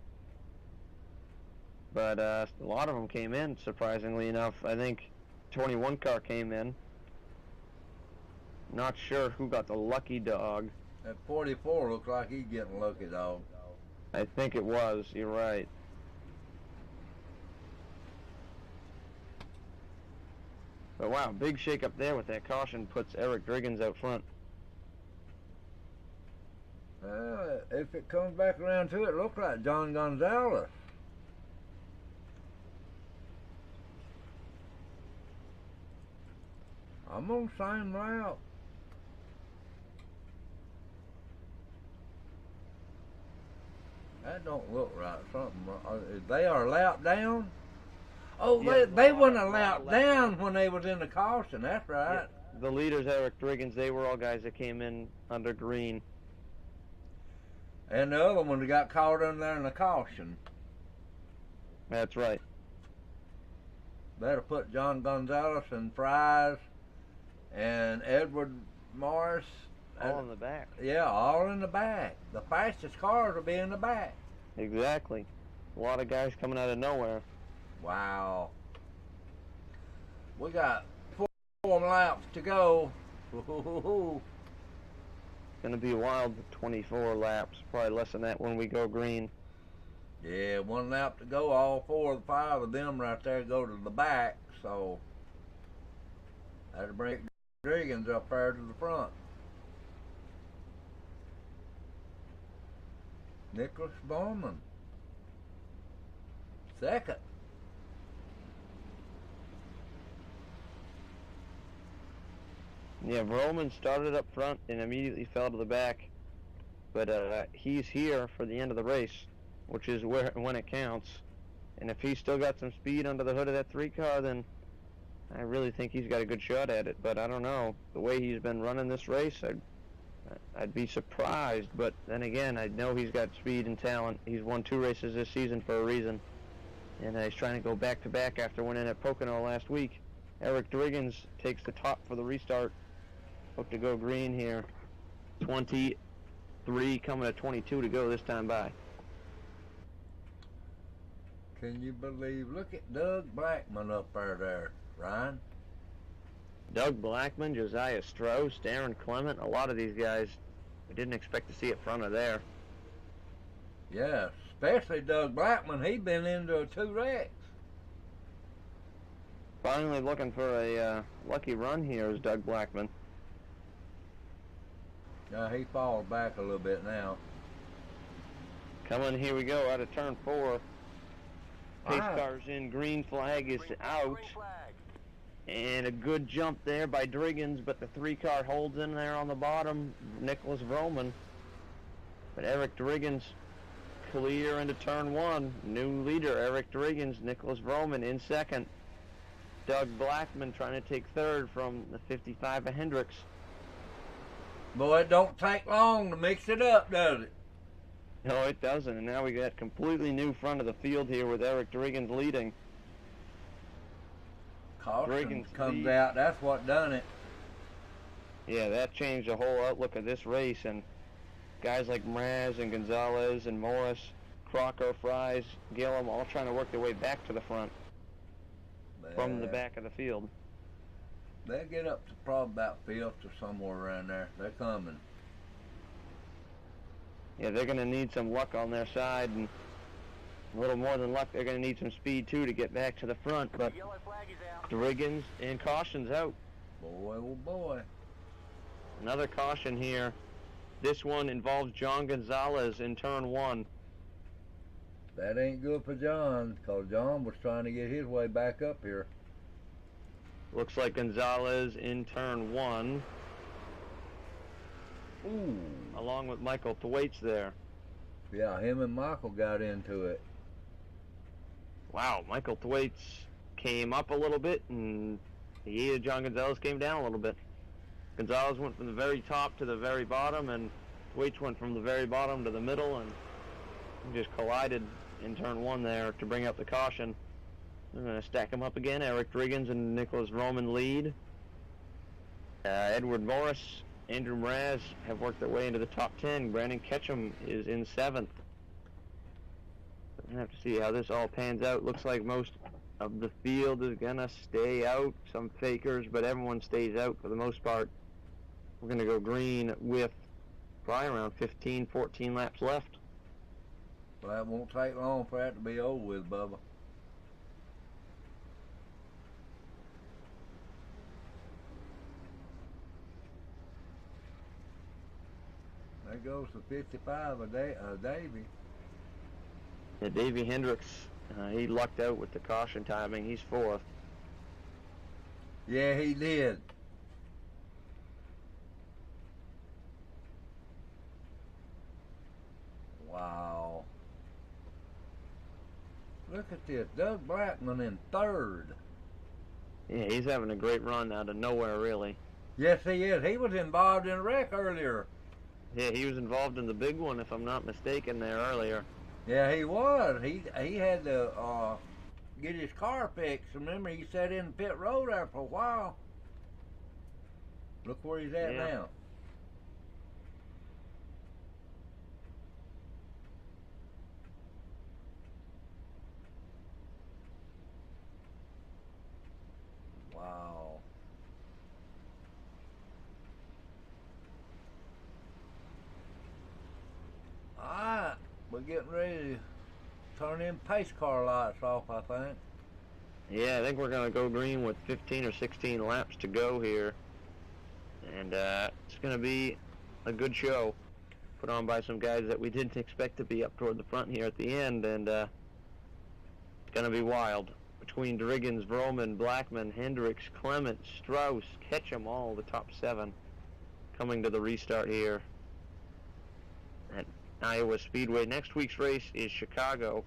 but a lot of them came in, surprisingly enough. I think 21 car came in. Not sure who got the lucky dog. That 44 looks like he's getting lucky, dog. I think it was. You're right. But wow, big shake up there with that caution puts Eric Driggins out front. If it comes back around to it, looks like John Gonzalez. I'm on the same route. That don't look right. Something wrong. They are a lap down? Oh, Yeah, they weren't a lap down when they was in the caution. That's right. Yeah. The leaders, Eric Driggins, they were all guys that came in under green. And the other one got caught in there in the caution. That's right. That'll put John Gonzalez and Fries and Edward Morris All in the back. Yeah, all in the back. The fastest cars will be in the back. Exactly. A lot of guys coming out of nowhere. Wow. We got 4 laps to go. Ooh. It's going to be a wild 24 laps. Probably less than that when we go green. Yeah, 1 lap to go. All 4 or 5 of them right there go to the back. So that'll bring Driggins up there to the front. Nicholas Bowman, second. Yeah, Roman started up front and immediately fell to the back. But he's here for the end of the race, which is when it counts. And if he's still got some speed under the hood of that 3 car, then I really think he's got a good shot at it. But I don't know. The way he's been running this race, I'd be surprised, but then again, I know he's got speed and talent. He's won 2 races this season for a reason, and he's trying to go back-to-back after winning at Pocono last week. Eric Driggins takes the top for the restart. Hope to go green here. 23 coming to 22 to go this time by. Can you believe? Look at Doug Blackman up there, Ryan. Doug Blackman, Josiah Strauss, Darren Clement, a lot of these guys we didn't expect to see at front of there. Yeah, especially Doug Blackman. He's been into 2 wrecks. Finally looking for a lucky run here is Doug Blackman. He falls back a little bit now. Coming, here we go, out of turn 4. Pace car's in, green flag is out. And a good jump there by Driggins, but the 3-car holds in there on the bottom, Nicholas Vroman. But Eric Driggins clear into turn 1. New leader, Eric Driggins, Nicholas Vroman in second. Doug Blackman trying to take third from the 55 of Hendricks. Boy, it don't take long to mix it up, does it? No, it doesn't. And now we got completely new front of the field here with Eric Driggins leading. Caution comes out. That's what done it. Yeah, that changed the whole outlook of this race. And guys like Mraz and Gonzalez and Morris, Crocker, Fries, Gillum, all trying to work their way back to the front from the back of the field. They'll get up to probably about 5th or somewhere around there. They're coming. Yeah, they're going to need some luck on their side, and a little more than luck, they're going to need some speed too to get back to the front. But Driggins and caution's out. Boy, oh boy. Another caution here. This one involves John Gonzalez in turn 1. That ain't good for John, because John was trying to get his way back up here. Looks like Gonzalez in turn 1. Ooh. Along with Michael Thwaites there. Yeah, him and Michael got into it. Wow, Michael Thwaites came up a little bit, and John Gonzalez came down a little bit. Gonzalez went from the very top to the very bottom, and Thwaites went from the very bottom to the middle, and just collided in turn 1 there to bring up the caution. They're going to stack them up again. Eric Driggins and Nicholas Vroman lead. Edward Morris, Andrew Mraz have worked their way into the top 10. Brandon Ketchum is in 7th. We're going to have to see how this all pans out. Looks like most of the field is going to stay out. Some fakers, but everyone stays out for the most part. We're going to go green with probably around 15, 14 laps left. Well, that won't take long for that to be over with, Bubba. There goes the 55 of Davey. Yeah, Davey Hendricks, he lucked out with the caution timing. He's 4th. Yeah, he did. Wow. Look at this. Doug Blackman in 3rd. Yeah, he's having a great run out of nowhere, really. Yes, he is. He was involved in a wreck earlier. Yeah, he was involved in the big one, if I'm not mistaken, there earlier. Yeah, he was. He had to get his car fixed. Remember, he sat in the pit road there for a while. Look where he's at now. Wow. Alright, we're getting ready to turn them pace car lights off, I think. Yeah, I think we're going to go green with 15 or 16 laps to go here. And it's going to be a good show put on by some guys that we didn't expect to be up toward the front here at the end. And it's going to be wild. Between Driggins, Vroman, Blackman, Hendricks, Clement, Strauss, Ketchum, all the top 7 coming to the restart here at Iowa Speedway. Next week's race is Chicago.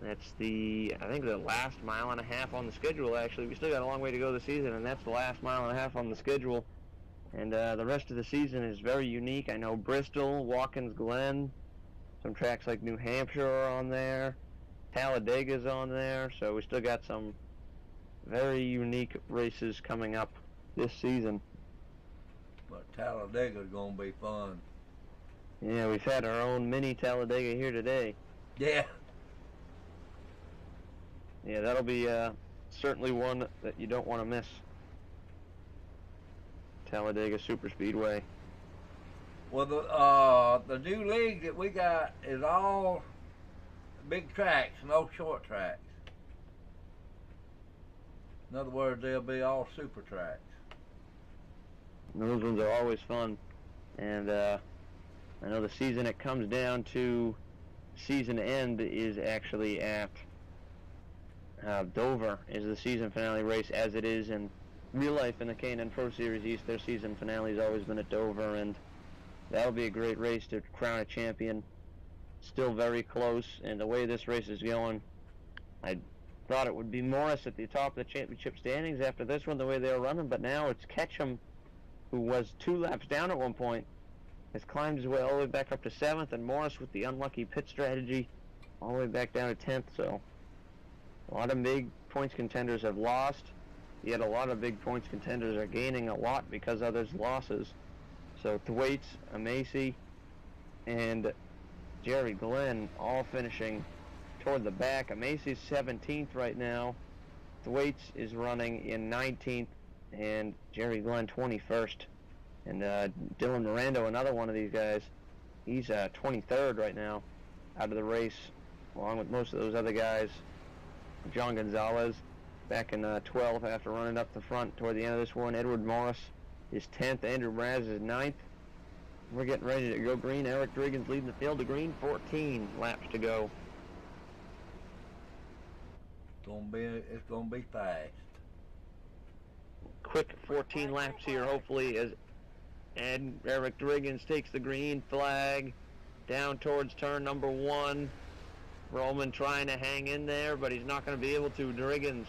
That's I think the last mile and a half on the schedule, actually. We still got a long way to go this season, and that's the last mile and a half on the schedule. And the rest of the season is very unique. I know Bristol, Watkins Glen, some tracks like New Hampshire are on there. Talladega's on there, so we still got some very unique races coming up this season. But Talladega's going to be fun. Yeah, we've had our own mini Talladega here today. Yeah. Yeah, that'll be certainly one that you don't want to miss. Talladega Super Speedway. Well, the new league that we got is all big tracks, no short tracks. In other words, they'll be all super tracks. Those ones are always fun. And I know the season it comes down to, season end is actually at Dover is the season finale race, as it is in real life in the K&N Pro Series East. Their season finale has always been at Dover, and that'll be a great race to crown a champion. Still very close, and the way this race is going, I thought it would be Morris at the top of the championship standings after this one, the way they were running, but now it's Ketchum, who was 2 laps down at one point, has climbed his way all the way back up to 7th, and Morris with the unlucky pit strategy all the way back down to 10th. So a lot of big points contenders have lost, yet a lot of big points contenders are gaining a lot because others' losses. So Thwaites, Amacy, and Jerry Glenn all finishing toward the back. Amacy's 17th right now. Thwaites is running in 19th, and Jerry Glenn 21st. And Dylan Mirando, another one of these guys, he's 23rd right now out of the race, along with most of those other guys. John Gonzalez back in 12th after running up the front toward the end of this one. Edward Morris is 10th. Andrew Mraz is 9th. We're getting ready to go green. Eric Driggins leading the field to green. 14 laps to go. It's gonna be fast. Quick 14 laps here, hopefully, as Eric Driggins takes the green flag down towards turn number 1. Roman trying to hang in there, but he's not going to be able to. Driggins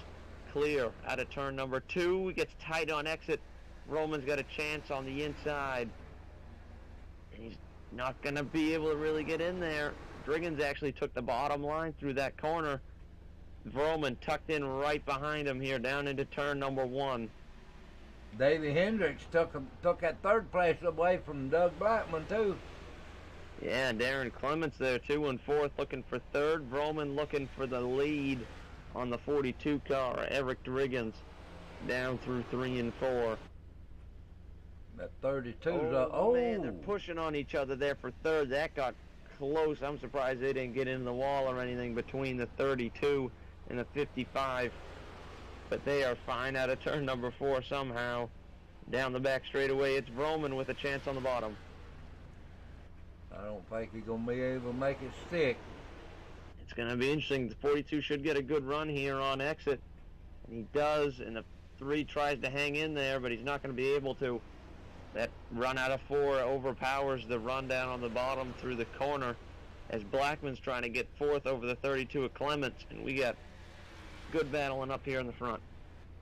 clear out of turn number 2. He gets tight on exit. Roman's got a chance on the inside. He's not going to be able to really get in there. Driggins actually took the bottom line through that corner. Vroman tucked in right behind him here down into turn number 1. Davey Hendricks took that 3rd place away from Doug Blackman too. Yeah, Darren Clements there, 2 and 4th, looking for 3rd. Vroman looking for the lead on the 42 car. Eric Driggins down through 3 and 4. That 32's man, they're pushing on each other there for 3rd. That got close. I'm surprised they didn't get in the wall or anything between the 32 and the 55. But they are fine out of turn number 4 somehow. Down the back straightaway, it's Vroman with a chance on the bottom. I don't think he's going to be able to make it stick. It's going to be interesting. The 42 should get a good run here on exit. And he does, and the 3 tries to hang in there, but he's not going to be able to. That run out of 4 overpowers the run down on the bottom through the corner as Blackman's trying to get 4th over the 32 of Clements, and we got good battling up here in the front.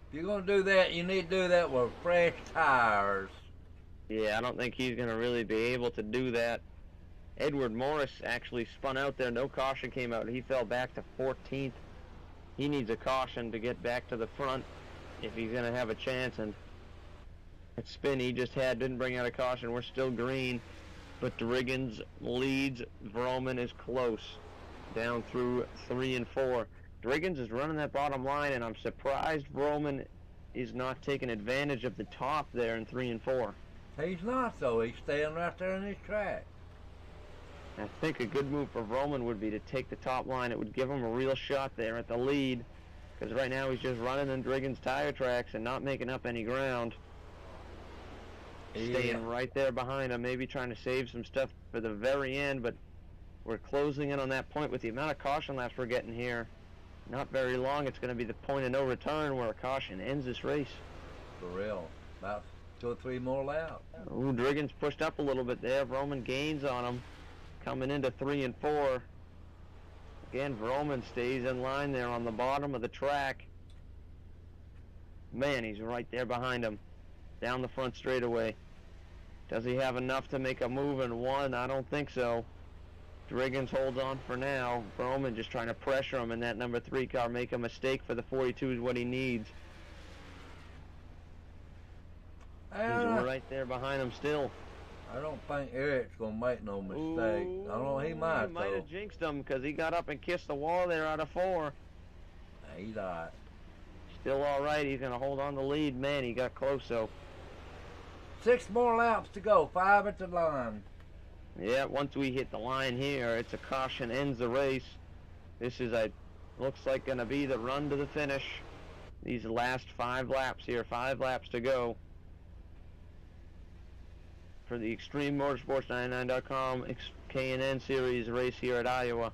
If you're going to do that, you need to do that with fresh tires. Yeah, I don't think he's going to really be able to do that. Edward Morris actually spun out there. No caution came out. He fell back to 14th. He needs a caution to get back to the front if he's going to have a chance. And that spin he just had didn't bring out a caution. We're still green, but Driggins leads. Vroman is close down through 3 and 4. Driggins is running that bottom line, and I'm surprised Vroman is not taking advantage of the top there in 3 and 4. He's not, though. He's staying right there in his track. I think a good move for Vroman would be to take the top line. It would give him a real shot there at the lead, because right now he's just running in Driggins' tire tracks and not making up any ground. Staying right there behind him, maybe trying to save some stuff for the very end, but we're closing in on that point with the amount of caution laps we're getting here. Not very long. It's going to be the point of no return where a caution ends this race. For real. About 2 or 3 more laps. Ooh, Driggins pushed up a little bit there. Vroman gains on him. Coming into 3 and 4. Again, Vroman stays in line there on the bottom of the track. Man, he's right there behind him. Down the front straightaway. Does he have enough to make a move in 1? I don't think so. Driggins holds on for now. Vroman just trying to pressure him in that number 3 car. Make a mistake for the 42 is what he needs. He's right there behind him still. I don't think Eric's going to make no mistake. Ooh, I don't know, he might, He might have though. jinxed him because he got up and kissed the wall there out of 4. He's all right. Still all right. He's going to hold on the lead. Man, he got close, though. 6 more laps to go. 5 at the line. Yeah, once we hit the line here, it's a caution, ends the race. This is looks like going to be the run to the finish. These last 5 laps here, 5 laps to go. For the Extreme Motorsports 99.com K&N Series race here at Iowa.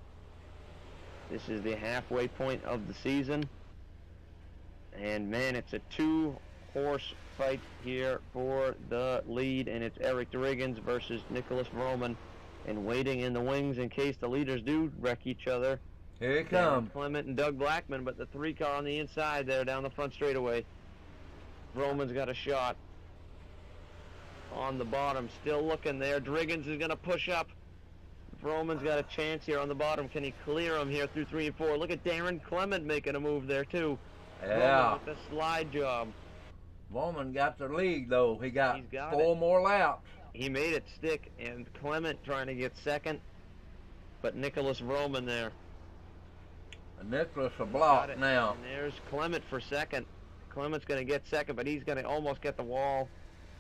This is the halfway point of the season. And man, it's a two-horse fight here for the lead, and it's Eric Driggins versus Nicholas Vroman. And waiting in the wings in case the leaders do wreck each other. Here he comes. Clement and Doug Blackman, but the 3-car on the inside there down the front straightaway. Vroman's got a shot on the bottom, still looking there. Driggins is going to push up. Vroman's got a chance here on the bottom. Can he clear him here through 3 and 4? Look at Darren Clement making a move there too. Yeah. Vroman with the slide job. Vroman got the lead though. He's got 4 it. more laps. He made it stick, and Clement trying to get second, but Nicholas Vroman there. And Nicholas a block now. And there's Clement for second. Clement's going to get second, but he's going to almost get the wall.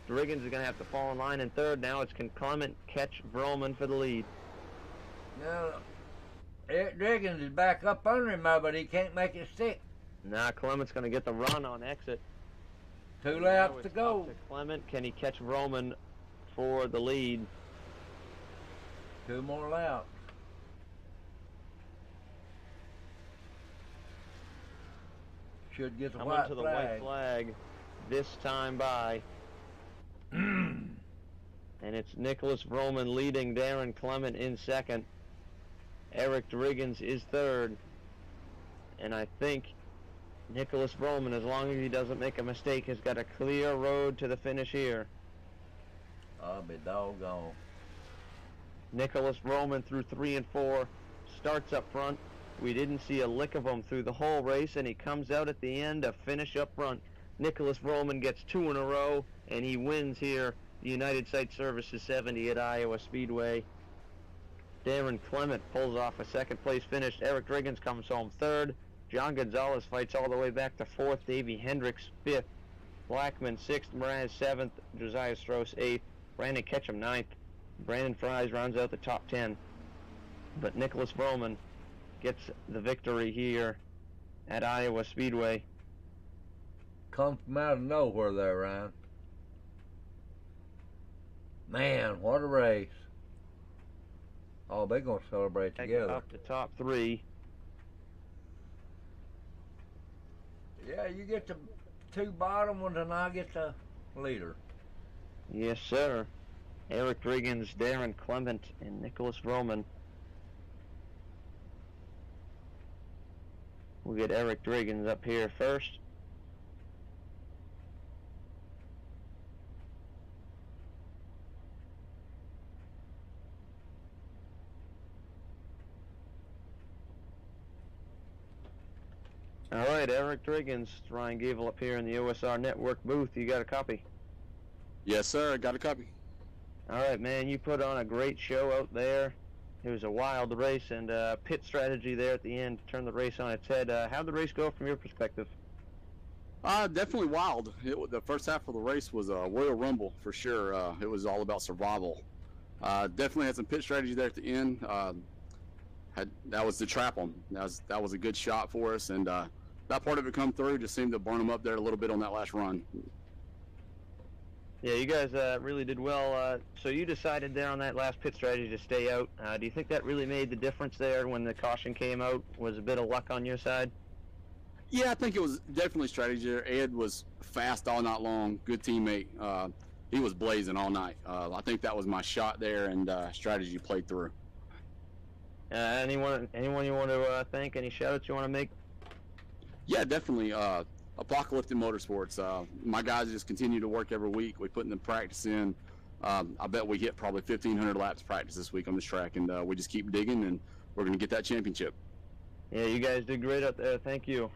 Driggins is going to have to fall in line in third. Now it's can Clement catch Vroman for the lead. Now, Eric Driggins is back up under him, but he can't make it stick. Nah, Clement's going to get the run on exit. 2 laps to go. Up to Clement, can he catch Vroman for the lead? 2 more laps. Should get the white flag. White flag this time by. And it's Nicholas Vroman leading Darren Clement in second. Eric Driggins is third. And I think Nicholas Vroman, as long as he doesn't make a mistake, has got a clear road to the finish here. I'll be doggone. Nicholas Vroman through 3 and 4 starts up front. We didn't see a lick of him through the whole race, and he comes out at the end to finish up front. Nicholas Vroman gets 2 in a row, and he wins here the United Site Services 70 at Iowa Speedway. Darren Clement pulls off a second place finish. Eric Driggins comes home third. John Gonzalez fights all the way back to fourth. Davey Hendricks fifth. Blackman sixth. Moraz seventh. Josiah Strauss eighth. Brandon Ketchum ninth. Brandon Fries rounds out the top 10. But Nicholas Vroman gets the victory here at Iowa Speedway. Come from out of nowhere there, Ryan. Man, what a race. Oh, they're going to celebrate together. Up to top 3. Yeah, you get the 2 bottom ones and I get the leader. Yes, sir. Eric Driggins, Darren Clement, and Nicholas Vroman. We'll get Eric Driggins up here first. All right, Eric Driggins, Ryan Gable up here in the OSR Network booth. You got a copy? Yes, sir. I got a copy. All right, man. You put on a great show out there. It was a wild race, and pit strategy there at the end turned the race on its head. How'd the race go from your perspective? Definitely wild. The first half of the race was a Royal Rumble for sure. It was all about survival. Definitely had some pit strategy there at the end. That was to trap them. That was a good shot for us, and that part of it come through. Just seemed to burn them up there a little bit on that last run. Yeah, you guys really did well. So you decided there on that last pit strategy to stay out. Do you think that really made the difference there when the caution came out? Was a bit of luck on your side? Yeah, I think it was definitely strategy there. Ed was fast all night long, good teammate. He was blazing all night. I think that was my shot there, and strategy played through. Anyone you want to thank? Any shout-outs you want to make? Yeah, definitely. Apocalyptic Motorsports. My guys just continue to work every week. We put in the practice in. I bet we hit probably 1,500 laps practice this week on this track, and we just keep digging, and we're going to get that championship. Yeah, you guys did great out there. Thank you.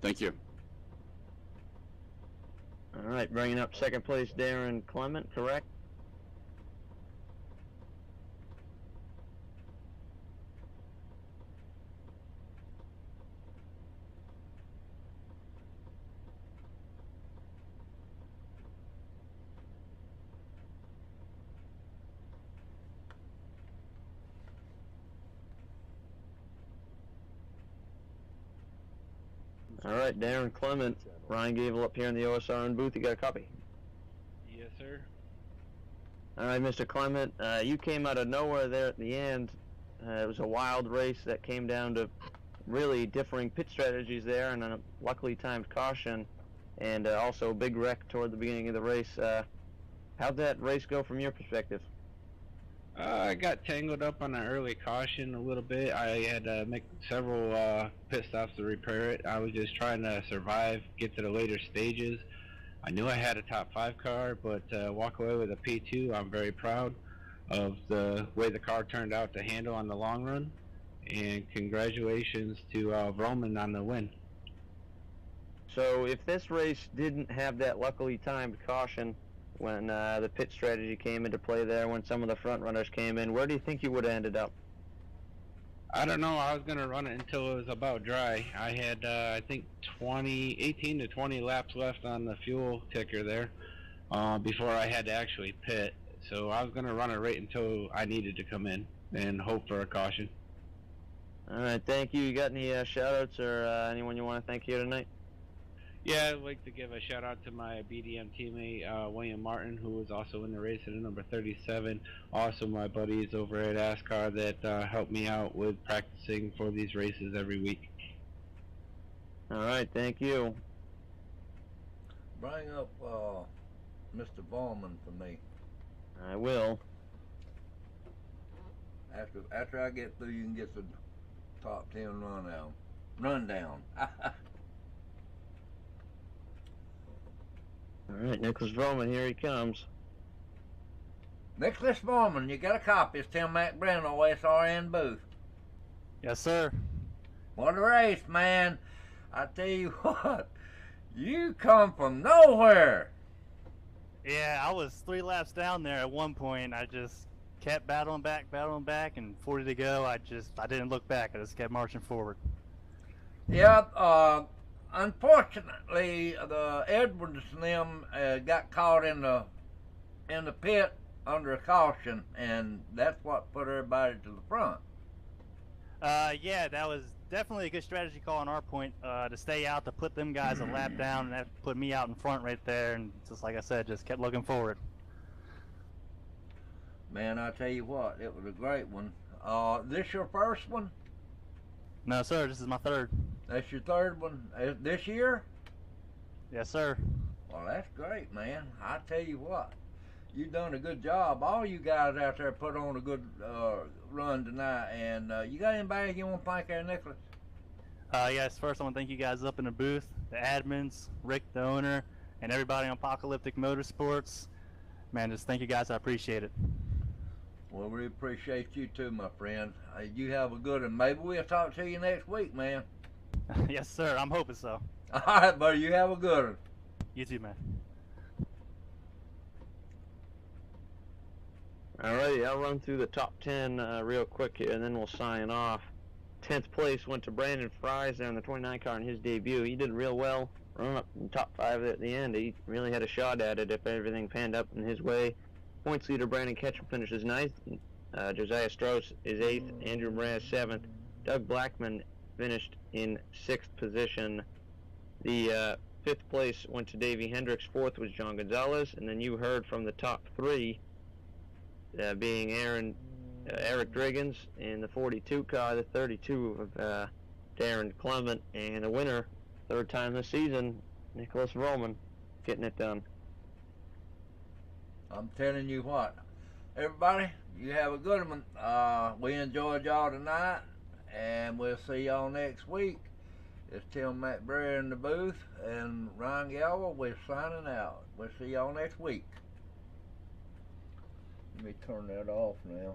Thank you. All right, bringing up second place, Darren Clement, correct? All right, Darren Clement, Ryan Gable up here in the OSRN booth. You got a copy? Yes, sir. All right, Mr. Clement, you came out of nowhere there at the end. It was a wild race that came down to really differing pit strategies there, and a luckily timed caution, and also a big wreck toward the beginning of the race. How'd that race go from your perspective? I got tangled up on an early caution a little bit. I had to make several pit stops to repair it. I was just trying to survive, get to the later stages. I knew I had a top 5 car, but walk away with a P2. I'm very proud of the way the car turned out to handle on the long run. And congratulations to Vroman on the win. So if this race didn't have that luckily timed caution, when the pit strategy came into play there, when some of the front runners came in, where do you think you would have ended up? I don't know. I was going to run it until it was about dry. I had, I think, 18 to 20 laps left on the fuel ticker there before I had to actually pit. So I was going to run it right until I needed to come in and hope for a caution. All right, thank you. You got any shout-outs or anyone you want to thank here tonight? Yeah, I'd like to give a shout out to my BDM teammate, William Martin, who was also in the race at number 37. Also my buddies over at ASCAR that helped me out with practicing for these races every week. All right, thank you. Bring up Mr. Bowman for me. I will. After I get through, you can get the top 10 rundown. All right, Nicholas Vroman, here he comes. Nicholas Bowman, you got a copy. It's Tim McBrennan, OSRN booth. Yes, sir. What a race, man. I tell you what, you come from nowhere. Yeah, I was 3 laps down there at one point. I just kept battling back, and 40 to go. I didn't look back. I just kept marching forward. Yeah, unfortunately, the Edwards and them got caught in the pit under a caution, and that's what put everybody to the front. Yeah, that was definitely a good strategy call on our point, to stay out, to put them guys a lap down, and that put me out in front right there, and just like I said, just kept looking forward. Man, I tell you what, it was a great one. This your first one? No, sir, this is my third. That's your third one this year? Yes, sir. Well, that's great, man. I tell you what, you done a good job. All you guys out there put on a good run tonight. And you got anybody you want to thank there, Nicholas? Yes, first I want to thank you guys up in the booth, the admins, Rick, the owner, and everybody on Apocalyptic Motorsports. Man, just thank you guys. I appreciate it. Well, we appreciate you too, my friend. You have a good one. Maybe we'll talk to you next week, man. Yes, sir. I'm hoping so. All right, buddy. You have a good one. You too, man. Alrighty, I'll run through the top 10 real quick here, and then we'll sign off. 10th place went to Brandon Fries there in the 29 car in his debut. He did real well, running up in the top 5 at the end. He really had a shot at it if everything panned up in his way. Points leader Brandon Ketchum finishes 9th. Josiah Strauss is 8th. Andrew Mraz 7th. Doug Blackman finished in 6th position. The 5th place went to Davey Hendricks. 4th was John Gonzalez. And then you heard from the top 3, being Eric Driggins in the 42 car, the 32 of Darren Clement, and the winner, 3rd time this season, Nicholas Vroman, getting it done. I'm telling you what, everybody, you have a good one. We enjoyed y'all tonight, and we'll see y'all next week. It's Tim McBrayer in the booth, and Ryan Gallo. We're signing out. We'll see y'all next week. Let me turn that off now.